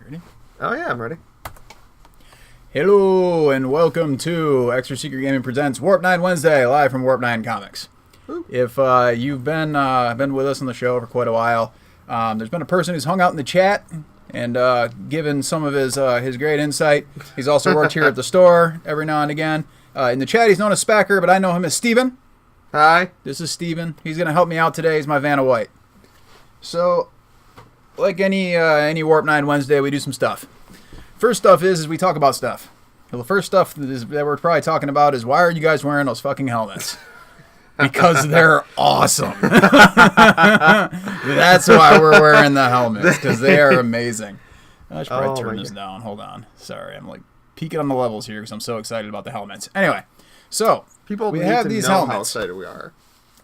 ready? Oh yeah, I'm ready. Hello and welcome to Extra Secret Gaming Presents Warp 9 Wednesday, live from Warp 9 Comics. Ooh. If you've been with us on the show for quite a while, there's been a person who's hung out in the chat and given some of his great insight. He's also worked here at the store every now and again. In the chat, he's known as Spacker, but I know him as Steven. Hi. This is Steven. He's going to help me out today. He's my Vanna White. So, like any Warp 9 Wednesday, we do some stuff. First stuff is we talk about stuff. Well, the first stuff that we're probably talking about is why are you guys wearing those fucking helmets? Because they're awesome. That's why we're wearing the helmets, because they are amazing. I should probably turn this down. Hold on. Sorry, I'm like peeking on the levels here because I'm so excited about the helmets. Anyway, so we have these helmets. How excited we are.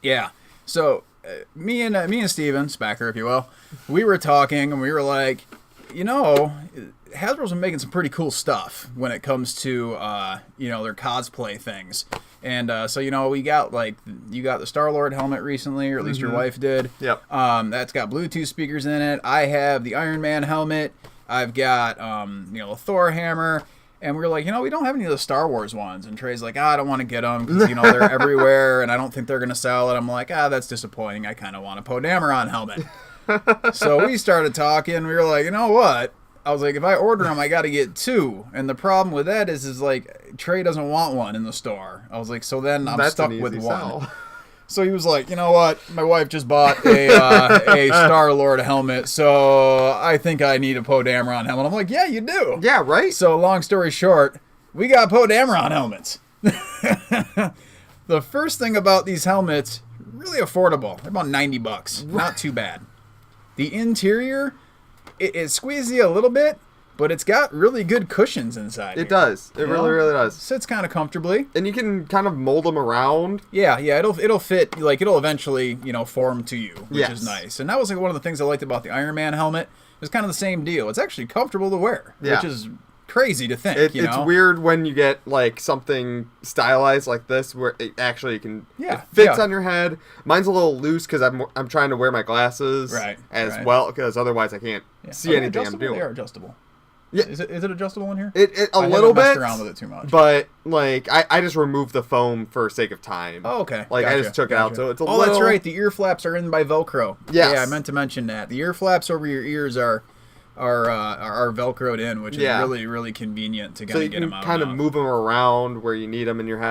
Yeah. So me and Steven, Spacker, if you will, we were talking and we were like, you know, Hasbro's been making some pretty cool stuff when it comes to their cosplay things. And so we got you got the Star-Lord helmet recently, or at least your wife did. Yep. That's got Bluetooth speakers in it. I have the Iron Man helmet. I've got the Thor hammer. And we were like, we don't have any of the Star Wars ones. And Trey's like, I don't want to get them because, they're everywhere and I don't think they're going to sell it. I'm like, that's disappointing. I kind of want a Poe Dameron helmet. So we started talking. We were like, you know what? I was like, if I order them, I got to get two. And the problem with that is like, Trey doesn't want one in the store. I was like, so then I'm stuck with one. Sell. So he was like, you know what? My wife just bought a Star-Lord helmet, so I think I need a Poe Dameron helmet. I'm like, yeah, you do. Yeah, right? So long story short, we got Poe Dameron helmets. The first thing about these helmets, really affordable. They're about $90. Not too bad. The interior, it squeezes you a little bit, but it's got really good cushions inside. It does. It really does. Sits kind of comfortably. And you can kind of mold them around. Yeah, it'll fit, it'll eventually, form to you, which is nice. And that was one of the things I liked about the Iron Man helmet. It was kind of the same deal. It's actually comfortable to wear, which is crazy to think, It's weird when you get, something stylized like this where it actually it fits on your head. Mine's a little loose because I'm trying to wear my glasses well, because otherwise I can't see anything I'm doing. They are adjustable. Yeah. Is it adjustable in here? A little bit. I haven't messed around with it too much. But I just removed the foam for sake of time. Oh, okay. I just took it out, so it's a little. Oh, that's right. The ear flaps are in by Velcro. Yes. Yeah, I meant to mention that. The ear flaps over your ears are Velcroed in, which is really, really convenient to kind of get them out. So you can kind of move them around where you need them in your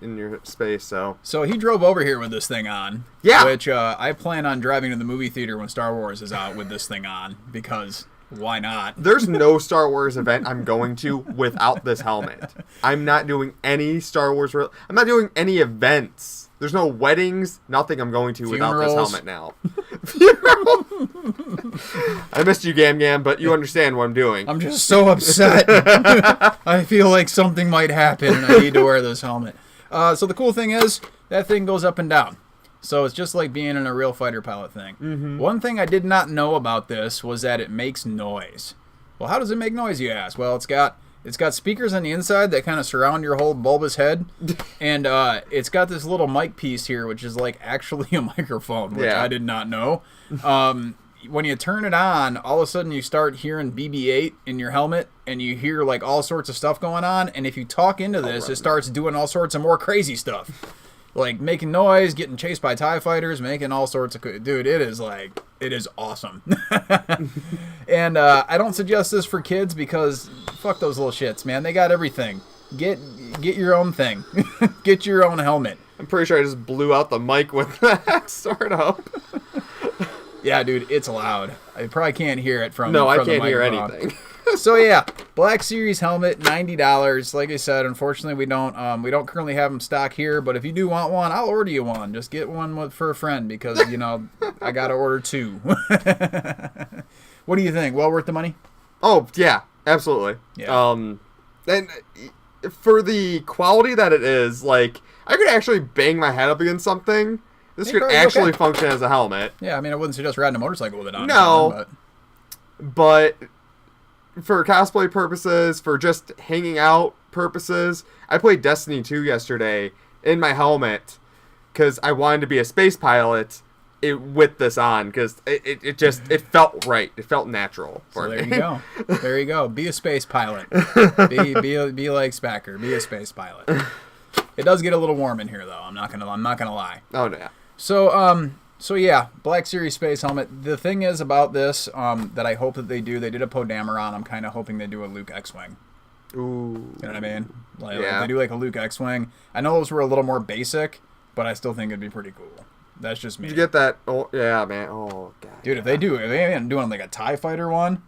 in your space. So he drove over here with this thing on. Yeah. Which I plan on driving to the movie theater when Star Wars is out with this thing on because. Why not? There's no Star Wars event I'm going to without this helmet. I'm not doing any Star Wars. I'm not doing any events. There's no weddings. Nothing I'm going to without this helmet now. I missed you, Gam Gam, but you understand what I'm doing. I'm just so upset. I feel like something might happen, and I need to wear this helmet. So the cool thing is, that thing goes up and down. So it's just like being in a real fighter pilot thing. Mm-hmm. One thing I did not know about this was that it makes noise. Well, how does it make noise, you ask? Well, it's got speakers on the inside that kind of surround your whole bulbous head, and it's got this little mic piece here, which is actually a microphone, which I did not know. When you turn it on, all of a sudden you start hearing BB-8 in your helmet, and you hear all sorts of stuff going on. And if you talk into this, it starts doing all sorts of more crazy stuff. Making noise, getting chased by TIE fighters, making all sorts of... Dude, it is awesome. And I don't suggest this for kids because fuck those little shits, man. They got everything. Get your own thing. Get your own helmet. I'm pretty sure I just blew out the mic with that, sort of. Yeah, dude, it's loud. I probably can't hear it from No, I can't hear anything. So yeah, Black Series helmet, $90. Like I said, unfortunately we don't currently have them stock here. But if you do want one, I'll order you one. Just get one for a friend because I gotta order two. What do you think? Well worth the money? Oh yeah, absolutely. Yeah. And for the quality that it is, I could actually bang my head up against something. This could actually function as a helmet. Yeah, I mean, I wouldn't suggest riding a motorcycle with it on. No, but for cosplay purposes, for just hanging out purposes, I played Destiny 2 yesterday in my helmet because I wanted to be a space pilot, with this on because it just felt right. It felt natural for me. There you go. There you go. Be a space pilot. Be like Spacker. Be a space pilot. It does get a little warm in here though. I'm not gonna lie. Oh yeah. So yeah, Black Series space helmet. The thing is about this that I hope that they did a Poe Dameron. I'm kind of hoping they do a Luke X-wing. Ooh. You know what I mean? Like they do like a Luke X-wing. I know those were a little more basic, but I still think it'd be pretty cool. That's just me. Did you get that? Oh yeah, man. Oh god. Dude, if they ain't doing like a TIE fighter one,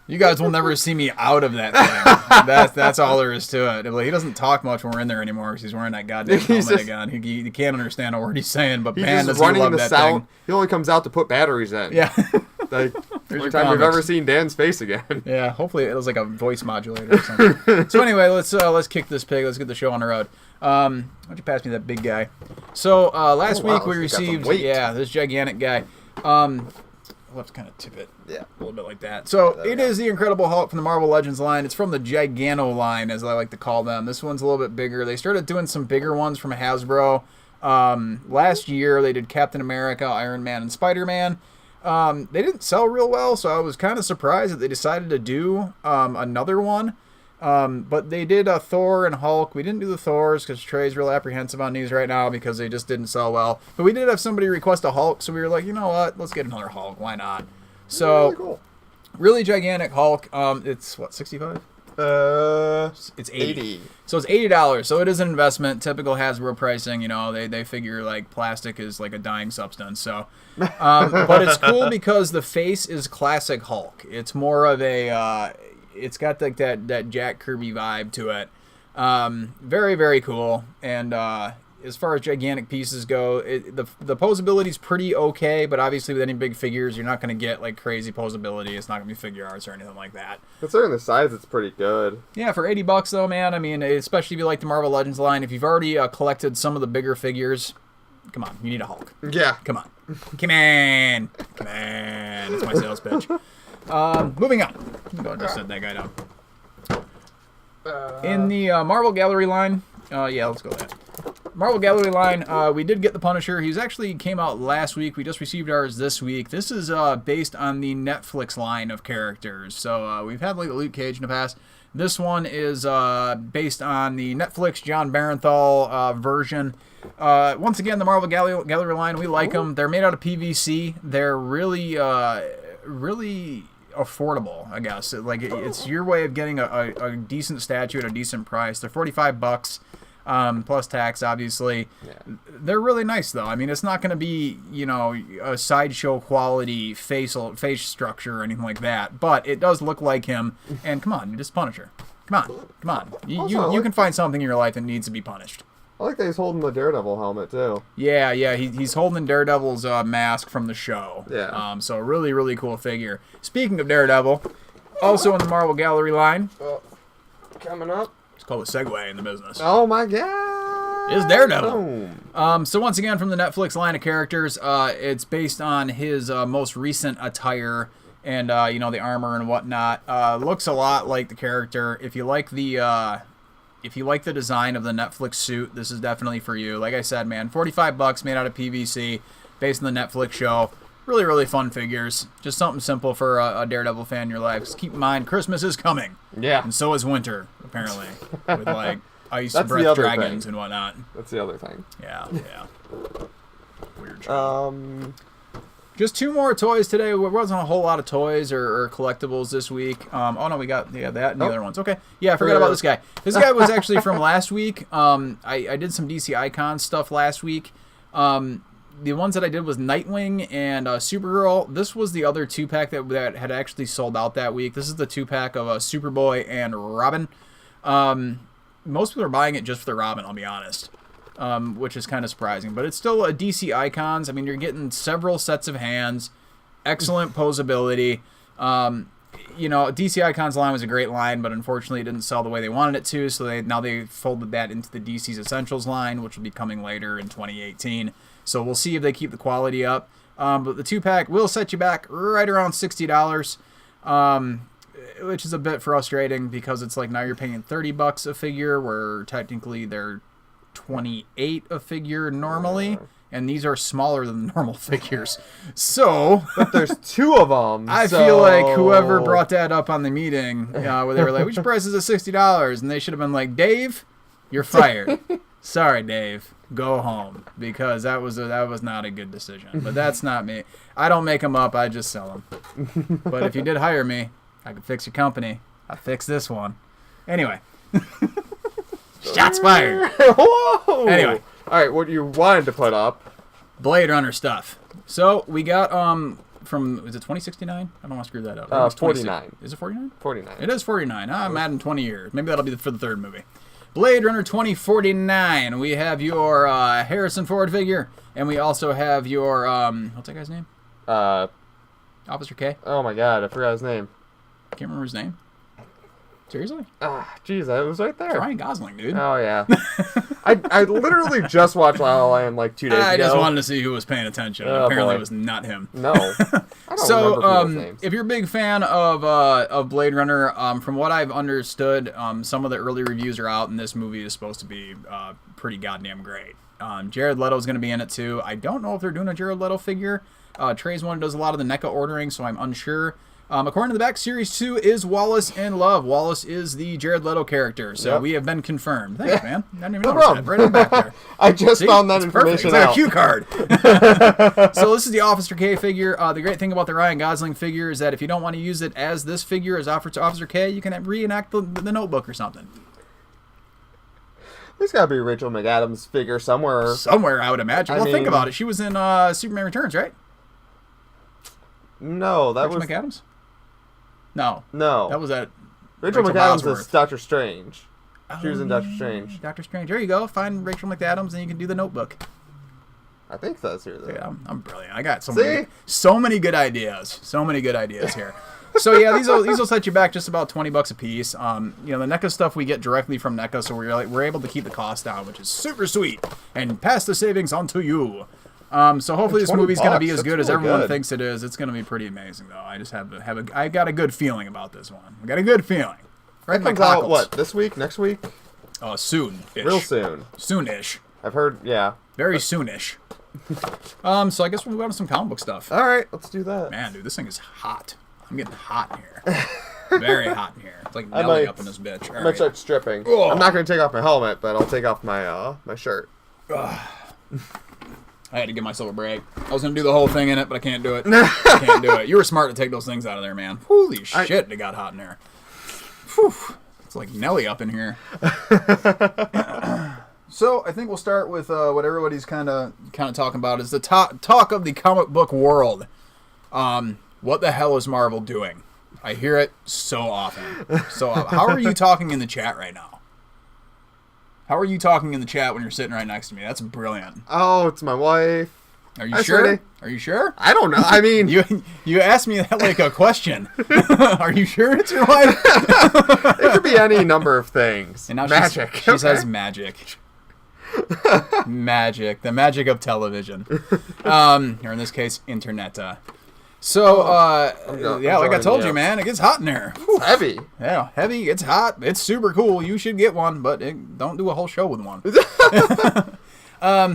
you guys will never see me out of that thing. That's all there is to it. He doesn't talk much when we're in there anymore because he's wearing that goddamn helmet again. He can't understand a word he's saying, but man, does he love that thing. He only comes out to put batteries in. Yeah. Like, only time we've ever seen Dan's face again. Yeah, hopefully it was like a voice modulator or something. So anyway, let's kick this pig. Let's get the show on the road. Why don't you pass me that big guy? So last week we received this gigantic guy. We'll have to kind of tip it a little bit like that. So it is the Incredible Hulk from the Marvel Legends line. It's from the Gigano line, as I like to call them. This one's a little bit bigger. They started doing some bigger ones from Hasbro. Last year they did Captain America, Iron Man, and Spider-Man. They didn't sell real well, so I was kind of surprised that they decided to do another one. But they did Thor and Hulk. We didn't do the Thors because Trey's real apprehensive on these right now because they just didn't sell well. But we did have somebody request a Hulk, so we were like, you know what? Let's get another Hulk. Why not? So, really cool. Really gigantic Hulk. It's what, 65? It's 80. So it's $80. So it is an investment. Typical Hasbro pricing. You know, they figure like plastic is like a dying substance. So, but it's cool because the face is classic Hulk. It's more of a. It's got like that Jack Kirby vibe to it. Very, very cool. And as far as gigantic pieces go, the posability is pretty okay, but obviously with any big figures, you're not going to get like crazy posability. It's not going to be figure arts or anything like that. Considering the size, it's pretty good. Yeah, for $80 though, man. I mean, especially if you like the Marvel Legends line, if you've already collected some of the bigger figures, come on, you need a Hulk. Yeah. Come on. Come on. Come on. That's my sales pitch. Moving on. I'm going to set that guy down. In the Marvel Gallery line, let's go with that. Marvel Gallery line, we did get the Punisher. He actually came out last week. We just received ours this week. This is based on the Netflix line of characters. So we've had like Luke Cage in the past. This one is based on the Netflix John Barenthal version. Once again, the Marvel Gallery line, we like them. They're made out of PVC. They're really affordable, I guess. It's your way of getting a decent statue at a decent price. They're $45 plus tax, obviously. Yeah. They're really nice though. I mean, it's not going to be a sideshow quality face structure or anything like that, but it does look like him. And come on, you're just Punisher. Come on. You can find something in your life that needs to be punished. I like that he's holding the Daredevil helmet, too. Yeah, he's holding Daredevil's mask from the show. Yeah. So really, really cool figure. Speaking of Daredevil, also in the Marvel Gallery line. Coming up. It's called a segue in the business. Oh, my God. Is Daredevil. So once again, from the Netflix line of characters, it's based on his most recent attire and, the armor and whatnot. Looks a lot like the character. If you like the design of the Netflix suit, this is definitely for you. Like I said, man, $45 made out of PVC, based on the Netflix show. Really, really fun figures. Just something simple for a Daredevil fan in your life. Just keep in mind, Christmas is coming. Yeah. And so is winter, apparently. With, like, ice breath dragons and whatnot. That's the other thing. Yeah. Weird show. Just two more toys today. There wasn't a whole lot of toys or collectibles this week. We got that and the other ones. Okay. Yeah, I forgot about this guy. This guy was actually from last week. I did some DC Icon stuff last week. The ones that I did was Nightwing and Supergirl. This was the other 2-pack that had actually sold out that week. This is the 2-pack of Superboy and Robin. Most people are buying it just for the Robin, I'll be honest. Which is kind of surprising. But it's still a DC Icons. I mean, you're getting several sets of hands, excellent posability. DC Icons line was a great line, but unfortunately it didn't sell the way they wanted it to, so now they folded that into the DC's Essentials line, which will be coming later in 2018. So we'll see if they keep the quality up. But the 2-pack will set you back right around $60, which is a bit frustrating because it's like now you're paying $30 a figure, where technically they're $28 a figure normally, and these are smaller than the normal figures. So, but there's 2 of them. I feel like whoever brought that up on the meeting, where they were like, "Which price is at $60?" and they should have been like, "Dave, you're fired. Sorry, Dave, go home," because that was not a good decision. But that's not me. I don't make them up. I just sell them. But if you did hire me, I could fix your company. I fix this one. Anyway. Shots fired. Whoa. Anyway. All right, what you wanted to put up. Blade Runner stuff. So we got from, is it 2069? I don't want to screw that up. 49. Is it 49? 49. It is 49. I'm adding 20 years. Maybe that'll be for the 3rd movie. Blade Runner 2049. We have your Harrison Ford figure, and we also have your what's that guy's name? Officer K. Oh my God, I forgot his name. Can't remember his name. Seriously? Jeez, it was right there. It's Ryan Gosling, dude. Oh, yeah. I literally just watched La La Land like 2 days ago. I just wanted to see who was paying attention. Apparently it was not him. No. I don't remember names. If you're a big fan of Blade Runner, from what I've understood, some of the early reviews are out, and this movie is supposed to be pretty goddamn great. Jared Leto's going to be in it, too. I don't know if they're doing a Jared Leto figure. Trey's one does a lot of the NECA ordering, so I'm unsure. According to the back, Series 2 is Wallace and Love. Wallace is the Jared Leto character, so we have been confirmed. Thanks, man. I didn't even know that. Right in the back there. I just found that information out. It's like out. a cue card. So this is the Officer K figure. The great thing about the Ryan Gosling figure is that if you don't want to use it as this figure, as Officer K, you can reenact the Notebook or something. There's got to be a Rachel McAdams figure somewhere. Somewhere, I would imagine. Think about it. She was in Superman Returns, right? No, that Rachel was... McAdams? No. That was at Rachel McAdams is Doctor Strange. She was in Doctor Strange. Doctor Strange. There you go. Find Rachel McAdams and you can do the Notebook. I think that's here, though. Yeah, I'm brilliant. I got so many good ideas. So many good ideas here. So yeah, these will set you back just about $20 a piece. The NECA stuff we get directly from NECA, so we're able to keep the cost down, which is super sweet, and pass the savings on to you. So hopefully this movie's going to be as good as everyone thinks it is. It's going to be pretty amazing, though. I just I got a good feeling about this one. I got a good feeling. Right, comes out what, this week? Next week? Soon-ish. Real soon. Soon-ish. I've heard, yeah. Very soon-ish. So I guess we'll go on to some comic book stuff. All right, let's do that. Man, dude, this thing is hot. I'm getting hot in here. Very hot in here. It's like Nelly up in this bitch. I might start stripping. Oh. I'm not going to take off my helmet, but I'll take off my my shirt. I had to give myself a break. I was going to do the whole thing in it, but I can't do it. I can't do it. You were smart to take those things out of there, man. Holy shit, it got hot in there. Whew. It's like Nelly up in here. So I think we'll start with what everybody's kind of talking about is the talk of the comic book world. What the hell is Marvel doing? I hear it so often. How are you talking in the chat right now? How are you talking in the chat when you're sitting right next to me? That's brilliant. Oh, it's my wife. Are you sure? Sweetie. Are you sure? I don't know. I mean... you asked me that like a question. Are you sure it's your wife? It could be any number of things. And now magic. She says magic. Magic. The magic of television. Or in this case, internet. So, like I told you, man, it gets hot in there. It's heavy. Yeah, heavy. It's hot. It's super cool. You should get one, but don't do a whole show with one.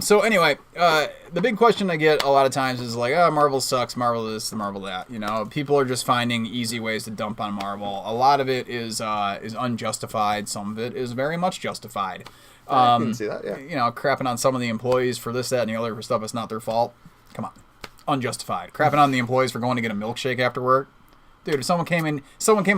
So anyway, the big question I get a lot of times is like, Marvel sucks, Marvel this, Marvel that. People are just finding easy ways to dump on Marvel. A lot of it is unjustified. Some of it is very much justified. I can see that, yeah. Crapping on some of the employees for this, that, and the other for stuff that's not their fault. Come on. Unjustified. Crapping on the employees for going to get a milkshake after work. Dude, if someone came in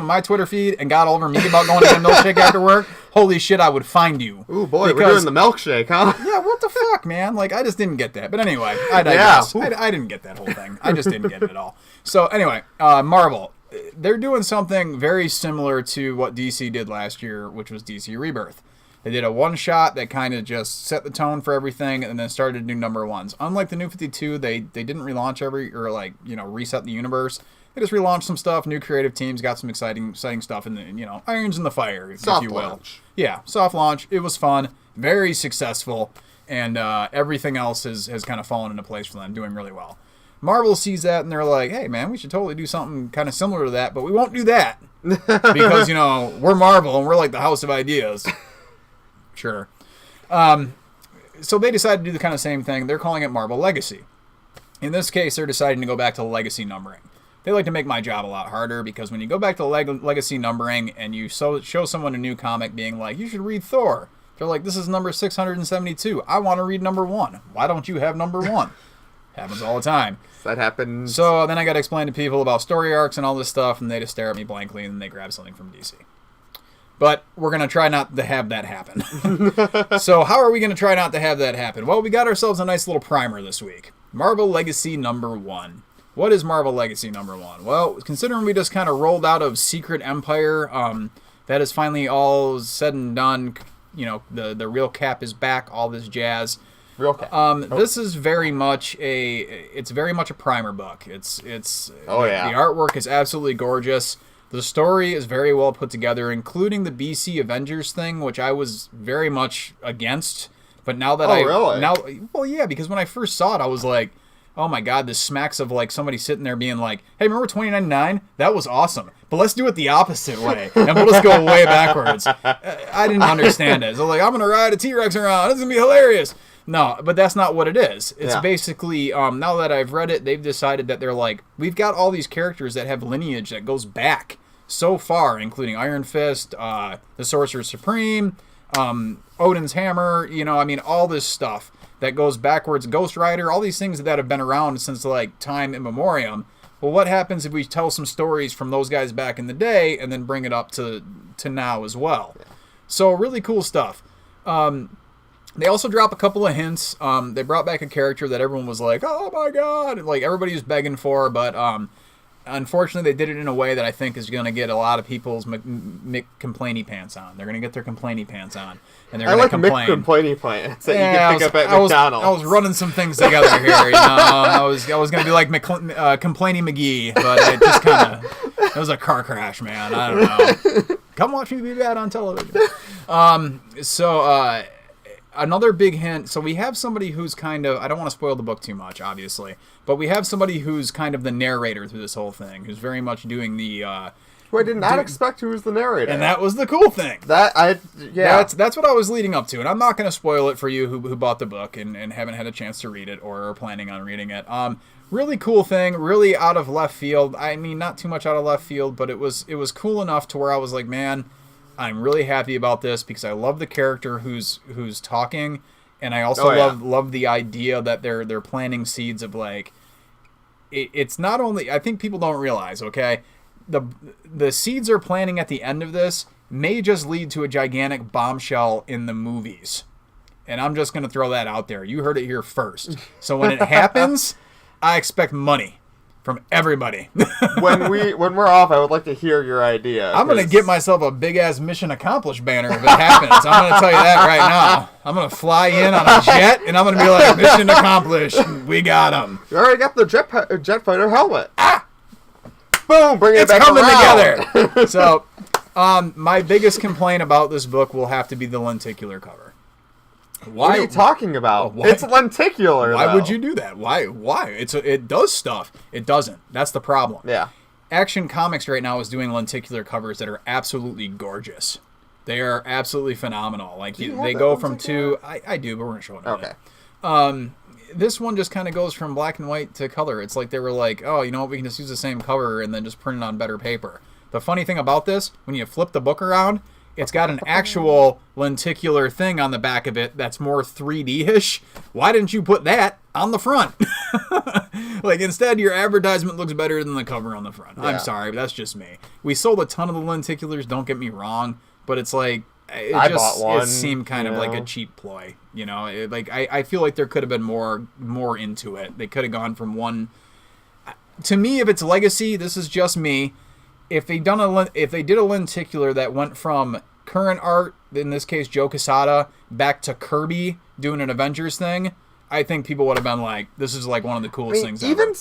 my Twitter feed and got all over me about going to get a milkshake after work, holy shit, I would find you. Ooh, boy, we're doing the milkshake, huh? Yeah, what the fuck, man? Like, I just didn't get that. But anyway, I digress. Yeah. I didn't get that whole thing. I just didn't get it at all. So anyway, Marvel. They're doing something very similar to what DC did last year, which was DC Rebirth. They did a one-shot that kind of just set the tone for everything and then started to do number ones. Unlike the New 52, they didn't relaunch reset the universe. They just relaunched some stuff, new creative teams, got some exciting stuff in the, irons in the fire, if you will. Launch. Yeah, soft launch. It was fun, very successful, and everything else has kind of fallen into place for them, doing really well. Marvel sees that and they're like, hey, man, we should totally do something kind of similar to that, but we won't do that because, we're Marvel and we're like the house of ideas. Sure. so they decided to do the kind of same thing. They're calling it Marvel Legacy. In this case, they're deciding to go back to legacy numbering. They like to make my job a lot harder because when you go back to legacy numbering and you show someone a new comic being like, you should read Thor. They're like, this is number 672. I want to read number 1. Why don't you have number 1? Happens all the time. That happens. So then I got to explain to people about story arcs and all this stuff, and they just stare at me blankly and they grab something from DC. But we're going to try not to have that happen. So how are we going to try not to have that happen? Well, we got ourselves a nice little primer this week. Marvel Legacy number 1. What is Marvel Legacy number 1? Well, considering we just kind of rolled out of Secret Empire, that is finally all said and done. You know, the real Cap is back, all this jazz. Real Cap. This is very much it's very much a primer book. It's oh yeah. The artwork is absolutely gorgeous. The story is very well put together, including the BC Avengers thing, which I was very much against. But now that really? Well, yeah, because when I first saw it, I was like, oh my god, this smacks of like somebody sitting there being like, hey, remember 2099? That was awesome. But let's do it the opposite way. And we'll just go way backwards. I didn't understand it. So like, I'm going to ride a T-Rex around. It's going to be hilarious. No, but that's not what it is. It's basically, now that I've read it, they've decided that they're like, we've got all these characters that have lineage that goes back so far, including Iron Fist, the Sorcerer Supreme, Odin's Hammer, you know, I mean, all this stuff that goes backwards, Ghost Rider, all these things that have been around since like time immemorial. Well, what happens if we tell some stories from those guys back in the day and then bring it up to now as well? So really cool stuff. They also drop a couple of hints. They brought back a character that everyone was like, oh my god, like everybody was begging for, but unfortunately they did it in a way that I think is going to get a lot of people's complainy pants on. They're going to get their complainy pants on, and they're going to complain. Complainy pants that you can pick up at McDonald's. I was running some things together here. You know, I was going to be like Complainy McGee, but it just kind of, it was a car crash, man. I don't know. Come watch me be bad on television. Another big hint. So we have somebody who's kind of, I don't want to spoil the book too much, obviously, but we have somebody who's kind of the narrator through this whole thing, who's very much doing the... who I did not expect who was the narrator. And that was the cool thing. That's what I was leading up to, and I'm not going to spoil it for you who bought the book and haven't had a chance to read it or are planning on reading it. Really cool thing, really out of left field. I mean, not too much out of left field, but it was cool enough to where I was like, man, I'm really happy about this because I love the character who's talking, and I also love the idea that they're planting seeds of like, it's not only, I think people don't realize, okay, the seeds are planting at the end of this may just lead to a gigantic bombshell in the movies, and I'm just gonna throw that out there. You heard it here first. So when it happens, I expect money from everybody. when we're off, I would like to hear your idea. I'm gonna get myself a big ass mission accomplished banner if it happens. I'm gonna tell you that right now. I'm gonna fly in on a jet and I'm gonna be like, mission accomplished. We got him. You already got the jet fighter helmet. Ah! Boom! Bring it back coming together. So, my biggest complaint about this book will have to be the lenticular cover. What are you talking about? It's lenticular. Why would you do that? Why? It does stuff. It doesn't. That's the problem. Yeah. Action Comics right now is doing lenticular covers that are absolutely gorgeous. They are absolutely phenomenal. Like they go from two. I do, but we're gonna show it. Okay. This one just kind of goes from black and white to color. It's like they were like, oh, you know what? We can just use the same cover and then just print it on better paper. The funny thing about this, when you flip the book around, it's got an actual lenticular thing on the back of it that's more 3D-ish. Why didn't you put that on the front? Like, instead, your advertisement looks better than the cover on the front. Yeah. I'm sorry, but that's just me. We sold a ton of the lenticulars, don't get me wrong, but it's like, it seemed kind of like a cheap ploy. You know, I feel like there could have been more into it. They could have gone from one... To me, if it's legacy, this is just me. If they did a lenticular that went from current art, in this case Joe Quesada, back to Kirby doing an Avengers thing, I think people would have been like, "This is like one of the coolest things ever." Even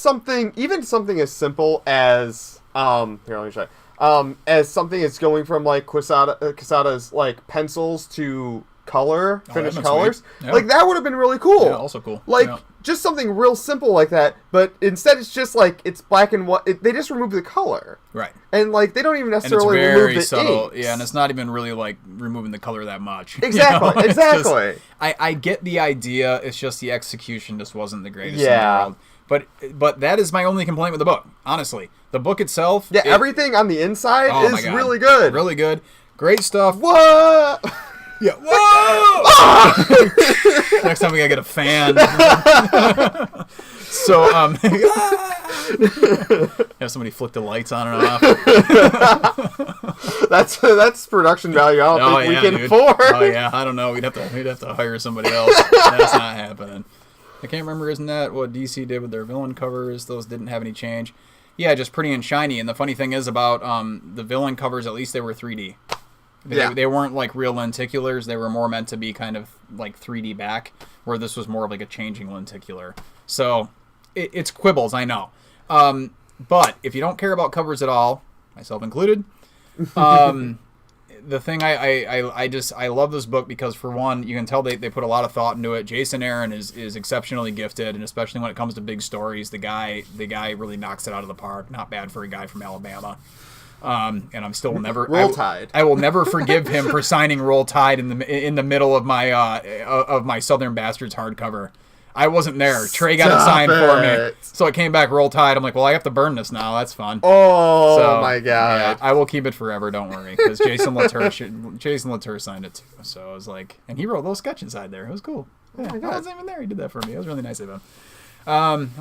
something as simple as here, let me show you. As something that's going from like Quesada's like pencils to finished colors. Yeah. Like, that would have been really cool. Yeah, also cool. Like, just something real simple like that, but instead it's just like, it's black and white. They just remove the color. Right. And, like, they don't even necessarily remove the subtle. inks. Yeah, and it's not even really, like, removing the color that much. Exactly, you know? Exactly. Just, I get the idea, it's just the execution just wasn't the greatest in the world. But that is my only complaint with the book, honestly. The book itself... Yeah, everything on the inside is really good. Really good. Great stuff. What? Yeah. Whoa! Next time we gotta get a fan. So, have somebody flick the lights on and off. That's production value. I don't think we can afford. Oh yeah, I don't know. We'd have to hire somebody else. That's not happening. I can't remember, isn't that what DC did with their villain covers? Those didn't have any change. Yeah, just pretty and shiny. And the funny thing is about the villain covers, at least they were 3D. They weren't like real lenticulars. They were more meant to be kind of like 3D back, where this was more of like a changing lenticular. So it's quibbles, I know. But if you don't care about covers at all, myself included, the thing I love this book because, for one, you can tell they put a lot of thought into it. Jason Aaron is exceptionally gifted, and especially when it comes to big stories, the guy really knocks it out of the park. Not bad for a guy from Alabama. And I'm still never Roll Tide. I will never forgive him for signing Roll Tide in the middle of my Southern Bastards hardcover. I wasn't there. Trey got it signed for me, so it came back Roll Tide. I'm like, well, I have to burn this now. That's fun. Oh my god! Yeah, I will keep it forever. Don't worry, because Jason Latour signed it too. So I was like, and he wrote a little sketch inside there. It was cool. Yeah, I wasn't even there. He did that for me. It was really nice of him.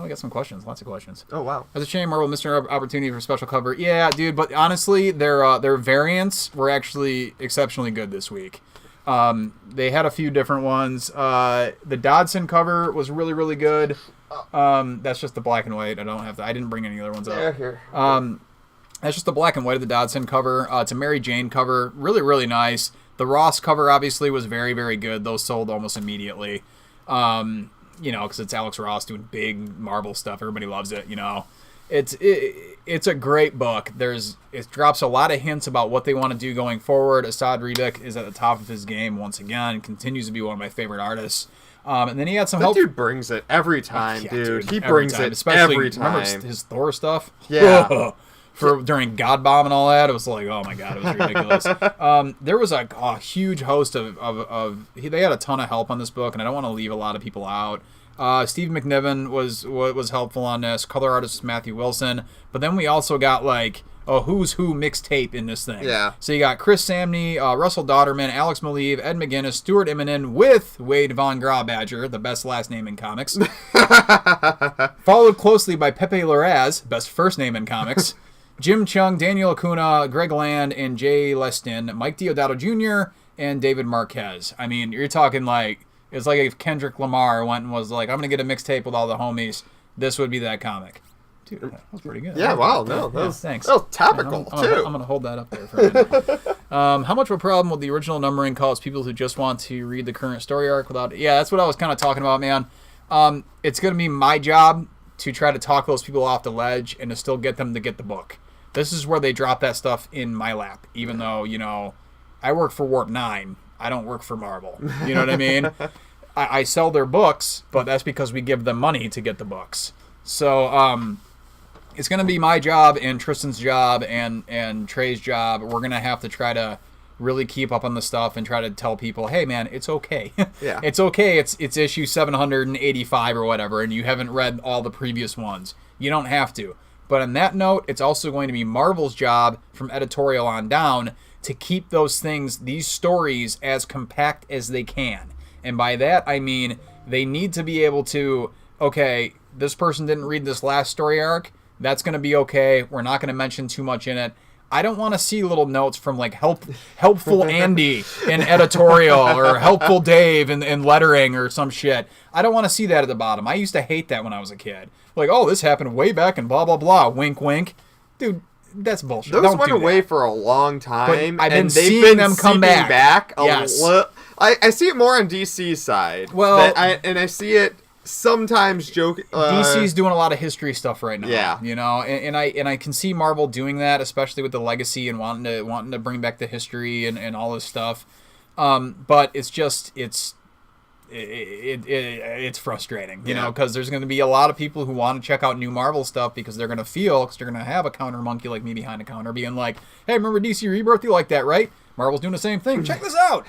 We got some questions. Lots of questions. Oh wow! It's a shame Marvel missed an opportunity for special cover. Yeah, dude. But honestly, their variants were actually exceptionally good this week. They had a few different ones. The Dodson cover was really, really good. That's just the black and white. I didn't bring any other ones up. Yeah, here. That's just the black and white of the Dodson cover. It's a Mary Jane cover. Really, really nice. The Ross cover obviously was very, very good. Those sold almost immediately. Because it's Alex Ross doing big Marvel stuff. Everybody loves it, It's a great book. It drops a lot of hints about what they want to do going forward. Asad Ribic is at the top of his game once again. Continues to be one of my favorite artists. And then he had some help. That dude brings it every time, dude. He brings it especially every time. Remember his Thor stuff? Yeah. During God Bomb and all that, it was like, oh my god, it was ridiculous. There was a huge host they had a ton of help on this book, and I don't want to leave a lot of people out. Steve McNiven was helpful on this. Color artist Matthew Wilson. But then we also got like a who's who mixtape in this thing. Yeah. So you got Chris Samney, Russell Dauterman, Alex Maleev, Ed McGuinness, Stuart Immonen with Wade Von Grawbadger, the best last name in comics. Followed closely by Pepe Larraz, best first name in comics. Jim Chung, Daniel Acuna, Greg Land, and Jay Leston, Mike Diodato Jr., and David Marquez. I mean, you're talking like... It's like if Kendrick Lamar went and was like, I'm going to get a mixtape with all the homies. This would be that comic. Dude, that was pretty good. Yeah, wow. No, thanks. That was topical, too. I'm going to hold that up there for a minute. How much of a problem with the original numbering cause people who just want to read the current story arc without... Yeah, that's what I was kind of talking about, man. It's going to be my job to try to talk those people off the ledge and to still get them to get the book. This is where they drop that stuff in my lap, even though, I work for Warp 9. I don't work for Marvel. You know what I mean? I sell their books, but that's because we give them money to get the books. So it's going to be my job and Tristan's job and Trey's job. We're going to have to try to really keep up on the stuff and try to tell people, hey, man, it's okay. Yeah. It's okay. It's issue 785 or whatever, and you haven't read all the previous ones. You don't have to. But on that note, it's also going to be Marvel's job from editorial on down to keep these stories as compact as they can. And by that, I mean they need to be able to, okay, this person didn't read this last story arc. That's going to be okay. We're not going to mention too much in it. I don't want to see little notes from like helpful Andy in editorial or helpful Dave in lettering or some shit. I don't want to see that at the bottom. I used to hate that when I was a kid. Like, oh, this happened way back and blah, blah, blah. Wink, wink. Dude, that's bullshit. Those went away for a long time. But I've been seeing them come back. Yes. I see it more on DC's side. Well, I see it sometimes joking. DC's doing a lot of history stuff right now. Yeah. And I can see Marvel doing that, especially with the legacy and wanting to bring back the history and all this stuff. But it's just it's frustrating, you know, because there's going to be a lot of people who want to check out new Marvel stuff because they're going to have a counter monkey like me behind a counter being like, hey, remember DC Rebirth? You like that, right? Marvel's doing the same thing. Check this out.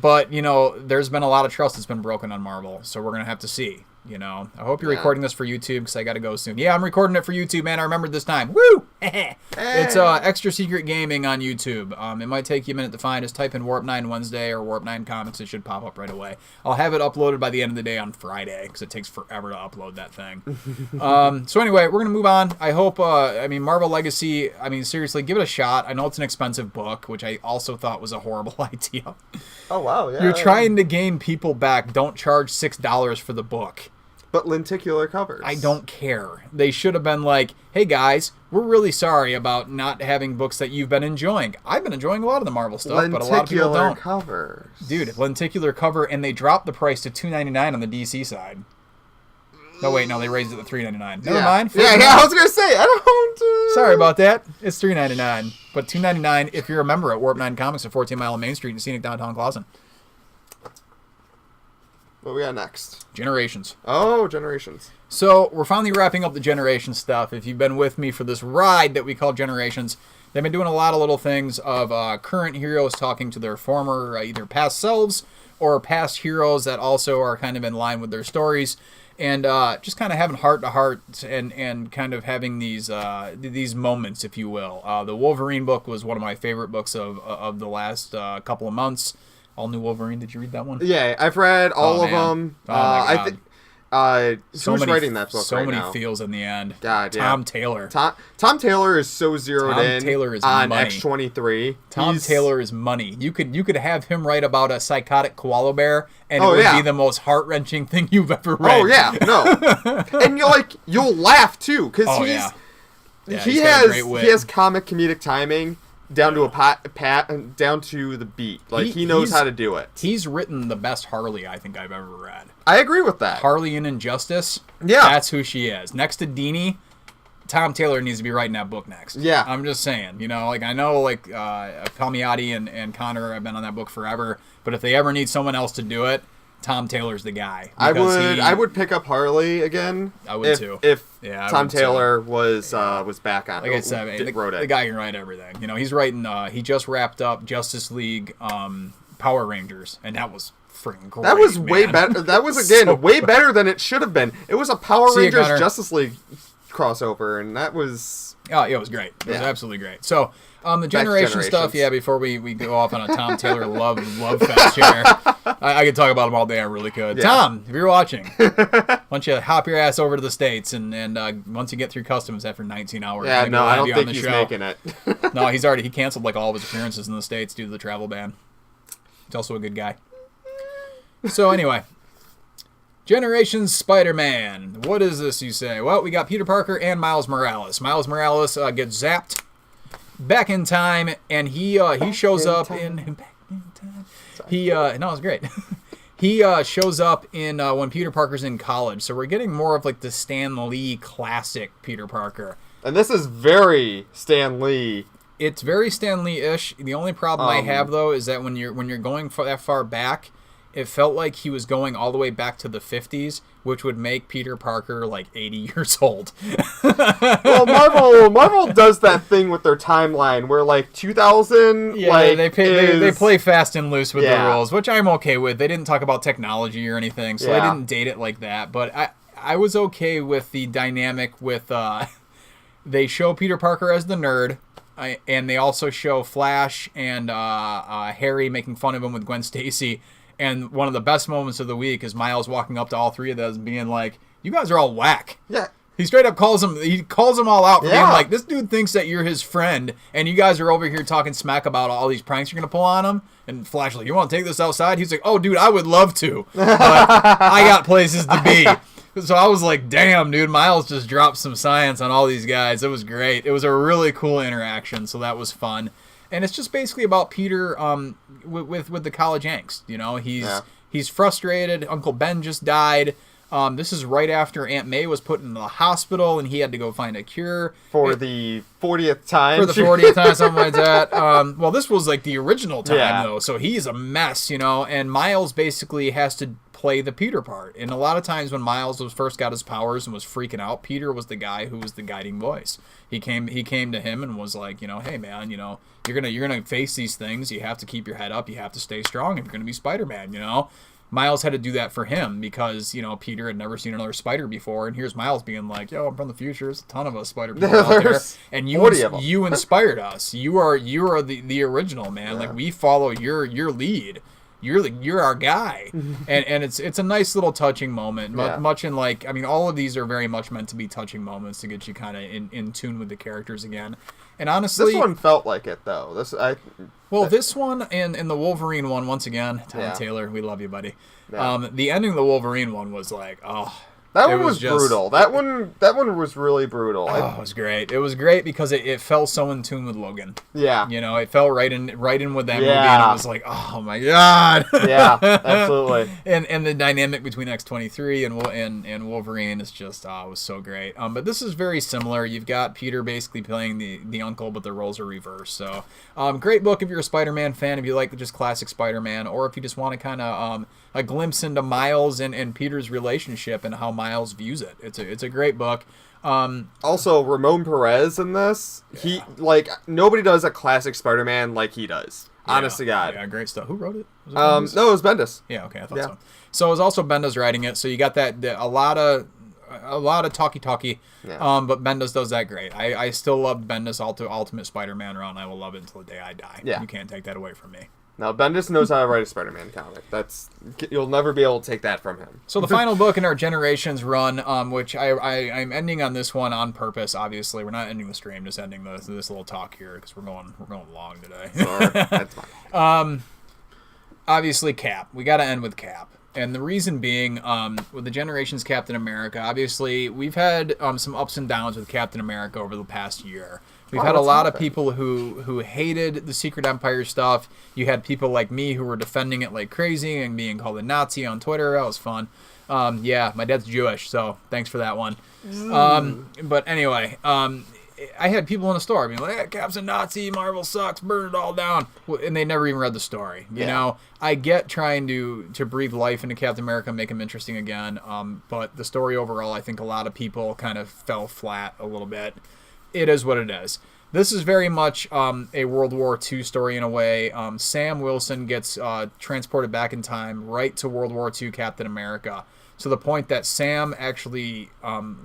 But, you know, there's been a lot of trust that's been broken on Marvel, so we're going to have to see, you know. I hope you're recording this for YouTube because I got to go soon. Yeah, I'm recording it for YouTube, man. I remembered this time. Woo! It's Extra Secret Gaming on YouTube. It might take you a minute to find. Just type in Warp 9 Wednesday or Warp 9 Comics. It should pop up right away. I'll have it uploaded by the end of the day on Friday because it takes forever to upload that thing. So anyway, we're going to move on. I hope, Marvel Legacy, seriously, give it a shot. I know it's an expensive book, which I also thought was a horrible idea. Oh, wow, yeah. You're trying to gain people back. Don't charge $6 for the book. But lenticular covers. I don't care. They should have been like, hey guys, we're really sorry about not having books that you've been enjoying. I've been enjoying a lot of the Marvel stuff, but a lot of people don't. Lenticular covers. Dude, lenticular cover, and they dropped the price to $2.99 on the DC side. No, wait, no, they raised it to $3.99. Never mind. Yeah, I was going to say, I don't... Sorry about that. It's $3.99. But $2.99 if you're a member at Warp 9 Comics at 14 Mile Main Street in scenic downtown Clawson. What we got next? Generations. Oh, Generations. So, we're finally wrapping up the Generations stuff. If you've been with me for this ride that we call Generations, they've been doing a lot of little things of current heroes talking to their former, either past selves or past heroes that also are kind of in line with their stories. And just kind of having heart-to-heart and kind of having these moments, if you will. The Wolverine book was one of my favorite books of the last couple of months. All New Wolverine. Did you read that one? Yeah, I've read all of them. Oh, my God. Who's writing that book so many feels in the end. God, Tom Taylor. Tom Taylor is so zeroed in Taylor is on money. X-23. Taylor is money. You could have him write about a psychotic koala bear, and it would be the most heart-wrenching thing you've ever read. Oh, yeah. No. And you'll laugh, too, because he has comic comedic timing. Down to down to the beat. He knows how to do it. He's written the best Harley I think I've ever read. I agree with that. Harley in Injustice. Yeah. That's who she is. Next to Dini, Tom Taylor needs to be writing that book next. Yeah. I'm just saying. I know Palmiotti and Connor have been on that book forever, but if they ever need someone else to do it, Tom Taylor's the guy. I would pick up Harley again. I would too. If Tom Taylor was back on. Like I said, the guy can write everything. He's writing. He just wrapped up Justice League Power Rangers, and that was freaking great. That was way better. That was way better than it should have been. It was a Power Rangers Justice League crossover, and that was. Oh, it was great. It was absolutely great. So. The generation stuff, before we go off on a Tom Taylor love fest here. I could talk about him all day, I really could. Yeah. Tom, if you're watching, why don't you hop your ass over to the States, and once you get through customs after 19 hours. Yeah, no, I don't think he's making it. No, he canceled all of his appearances in the States due to the travel ban. He's also a good guy. So anyway, Generations Spider-Man. What is this, you say? Well, we got Peter Parker and Miles Morales. Miles Morales gets zapped back in time, and he shows up in back in time. No, it was great. He shows up in when Peter Parker's in college, so we're getting more of the Stan Lee classic Peter Parker. And this is very Stan Lee. It's very Stan Lee-ish. The only problem I have though is that when you're going that far back, it felt like he was going all the way back to the 50s, which would make Peter Parker 80 years old. Well, Marvel does that thing with their timeline where 2000 they play fast and loose with the rules, which I'm okay with. They didn't talk about technology or anything, so they didn't date it like that. But I was okay with the dynamic with they show Peter Parker as the nerd, and they also show Flash and Harry making fun of him with Gwen Stacy. And one of the best moments of the week is Miles walking up to all three of those and being like, "You guys are all whack." Yeah. He straight up calls them all out for being like, "This dude thinks that you're his friend, and you guys are over here talking smack about all these pranks you're gonna pull on him." And Flash like, "You want to take this outside?" He's like, "Oh, dude, I would love to, but I got places to be." So I was like, "Damn, dude, Miles just dropped some science on all these guys." It was great. It was a really cool interaction, so that was fun. And it's just basically about Peter with the college angst. He's frustrated. Uncle Ben just died. This is right after Aunt May was put in the hospital and he had to go find a cure. For the 40th time? For the 40th time, something like that. Well, this was like the original time, though, so he's a mess, and Miles basically has to play the Peter part. And a lot of times when Miles first got his powers and was freaking out, Peter was the guy who was the guiding voice. He came to him and was like, hey, man, you're gonna face these things. You have to keep your head up. You have to stay strong if you're gonna be Spider-Man, Miles had to do that for him because, Peter had never seen another spider before. And here's Miles being like, yo, I'm from the future. There's a ton of us spider people out there. And you inspired us. You are the original, man. Yeah. Like, we follow your lead. You're our guy. and it's a nice little touching moment. Much in like, all of these are very much meant to be touching moments to get you kind of in tune with the characters again. And honestly, this one felt like it though. This one and the Wolverine one, once again, Tom Taylor, we love you, buddy. Yeah. The ending of the Wolverine one was like, that one was brutal. That one was really brutal. It was great. It was great because it felt so in tune with Logan. Yeah. It felt right in with that movie, and it was like, oh my god. Yeah, absolutely. and the dynamic between X-23 and Wolverine is just was so great. But this is very similar. You've got Peter basically playing the uncle, but the roles are reversed. So, great book if you're a Spider-Man fan, if you like just classic Spider-Man, or if you just want to kind of a glimpse into Miles and Peter's relationship and how Miles views it. It's a great book. Also, Ramon Perez in this, he nobody does a classic Spider-Man like he does. Honest to God. Yeah, great stuff. Who wrote it? No, it was Bendis. Yeah, okay, I thought so. So it was also Bendis writing it. So you got a lot of talky. Yeah. But Bendis does that great. I still love Bendis Ultimate Spider-Man run. I will love it until the day I die. Yeah. You can't take that away from me. Now, Bendis knows how to write a Spider-Man comic. You'll never be able to take that from him. So the final book in our Generations run, which I'm ending on this one on purpose, obviously. We're not ending the stream, just ending this little talk here, because we're going long today. Sorry, that's fine. Obviously, Cap. We got to end with Cap. And the reason being, with the Generations Captain America, obviously, we've had some ups and downs with Captain America over the past year. We've had a lot of people who hated the Secret Empire stuff. You had people like me who were defending it like crazy and being called a Nazi on Twitter. That was fun. Yeah, my dad's Jewish, so thanks for that one. But anyway, I had people in the store being like, Cap's a Nazi, Marvel sucks, burn it all down. And they never even read the story. You know, I get trying to breathe life into Captain America and make him interesting again. But the story overall, I think a lot of people kind of fell flat a little bit. It is what it is. This is very much a World War II story in a way. Sam Wilson gets transported back in time right to World War II Captain America. To the point that Sam actually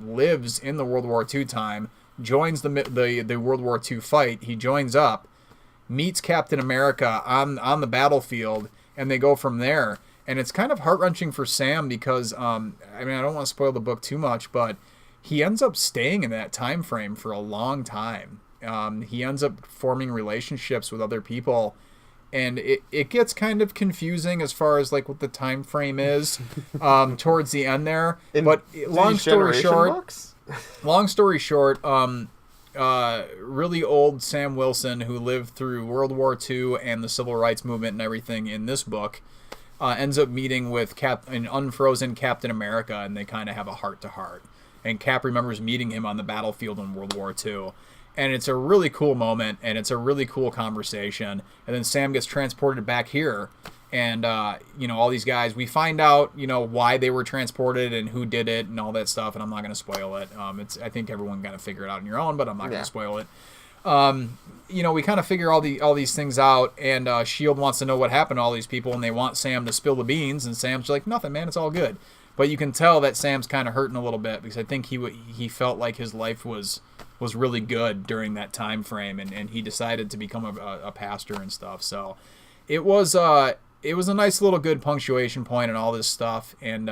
lives in the World War II time, joins the World War II fight. He joins up, meets Captain America on the battlefield, and they go from there. And it's kind of heart-wrenching for Sam because, I don't want to spoil the book too much, but he ends up staying in that time frame for a long time. He ends up forming relationships with other people, and it gets kind of confusing as far as like what the time frame is towards the end there. But long story short, really old Sam Wilson, who lived through World War II and the Civil Rights Movement and everything in this book, ends up meeting with an unfrozen Captain America, and they kind of have a heart-to-heart. And Cap remembers meeting him on the battlefield in World War II. And it's a really cool moment, and it's a really cool conversation. And then Sam gets transported back here, and, all these guys, we find out, why they were transported and who did it and all that stuff, and I'm not going to spoil it. I think everyone got to figure it out on your own, but I'm not going to spoil it. We kind of figure all these things out, and S.H.I.E.L.D. wants to know what happened to all these people, and they want Sam to spill the beans, and Sam's like, nothing, man, it's all good. But you can tell that Sam's kind of hurting a little bit because I think he felt like his life was really good during that time frame, and he decided to become a pastor and stuff. So it was a nice little good punctuation point and all this stuff, and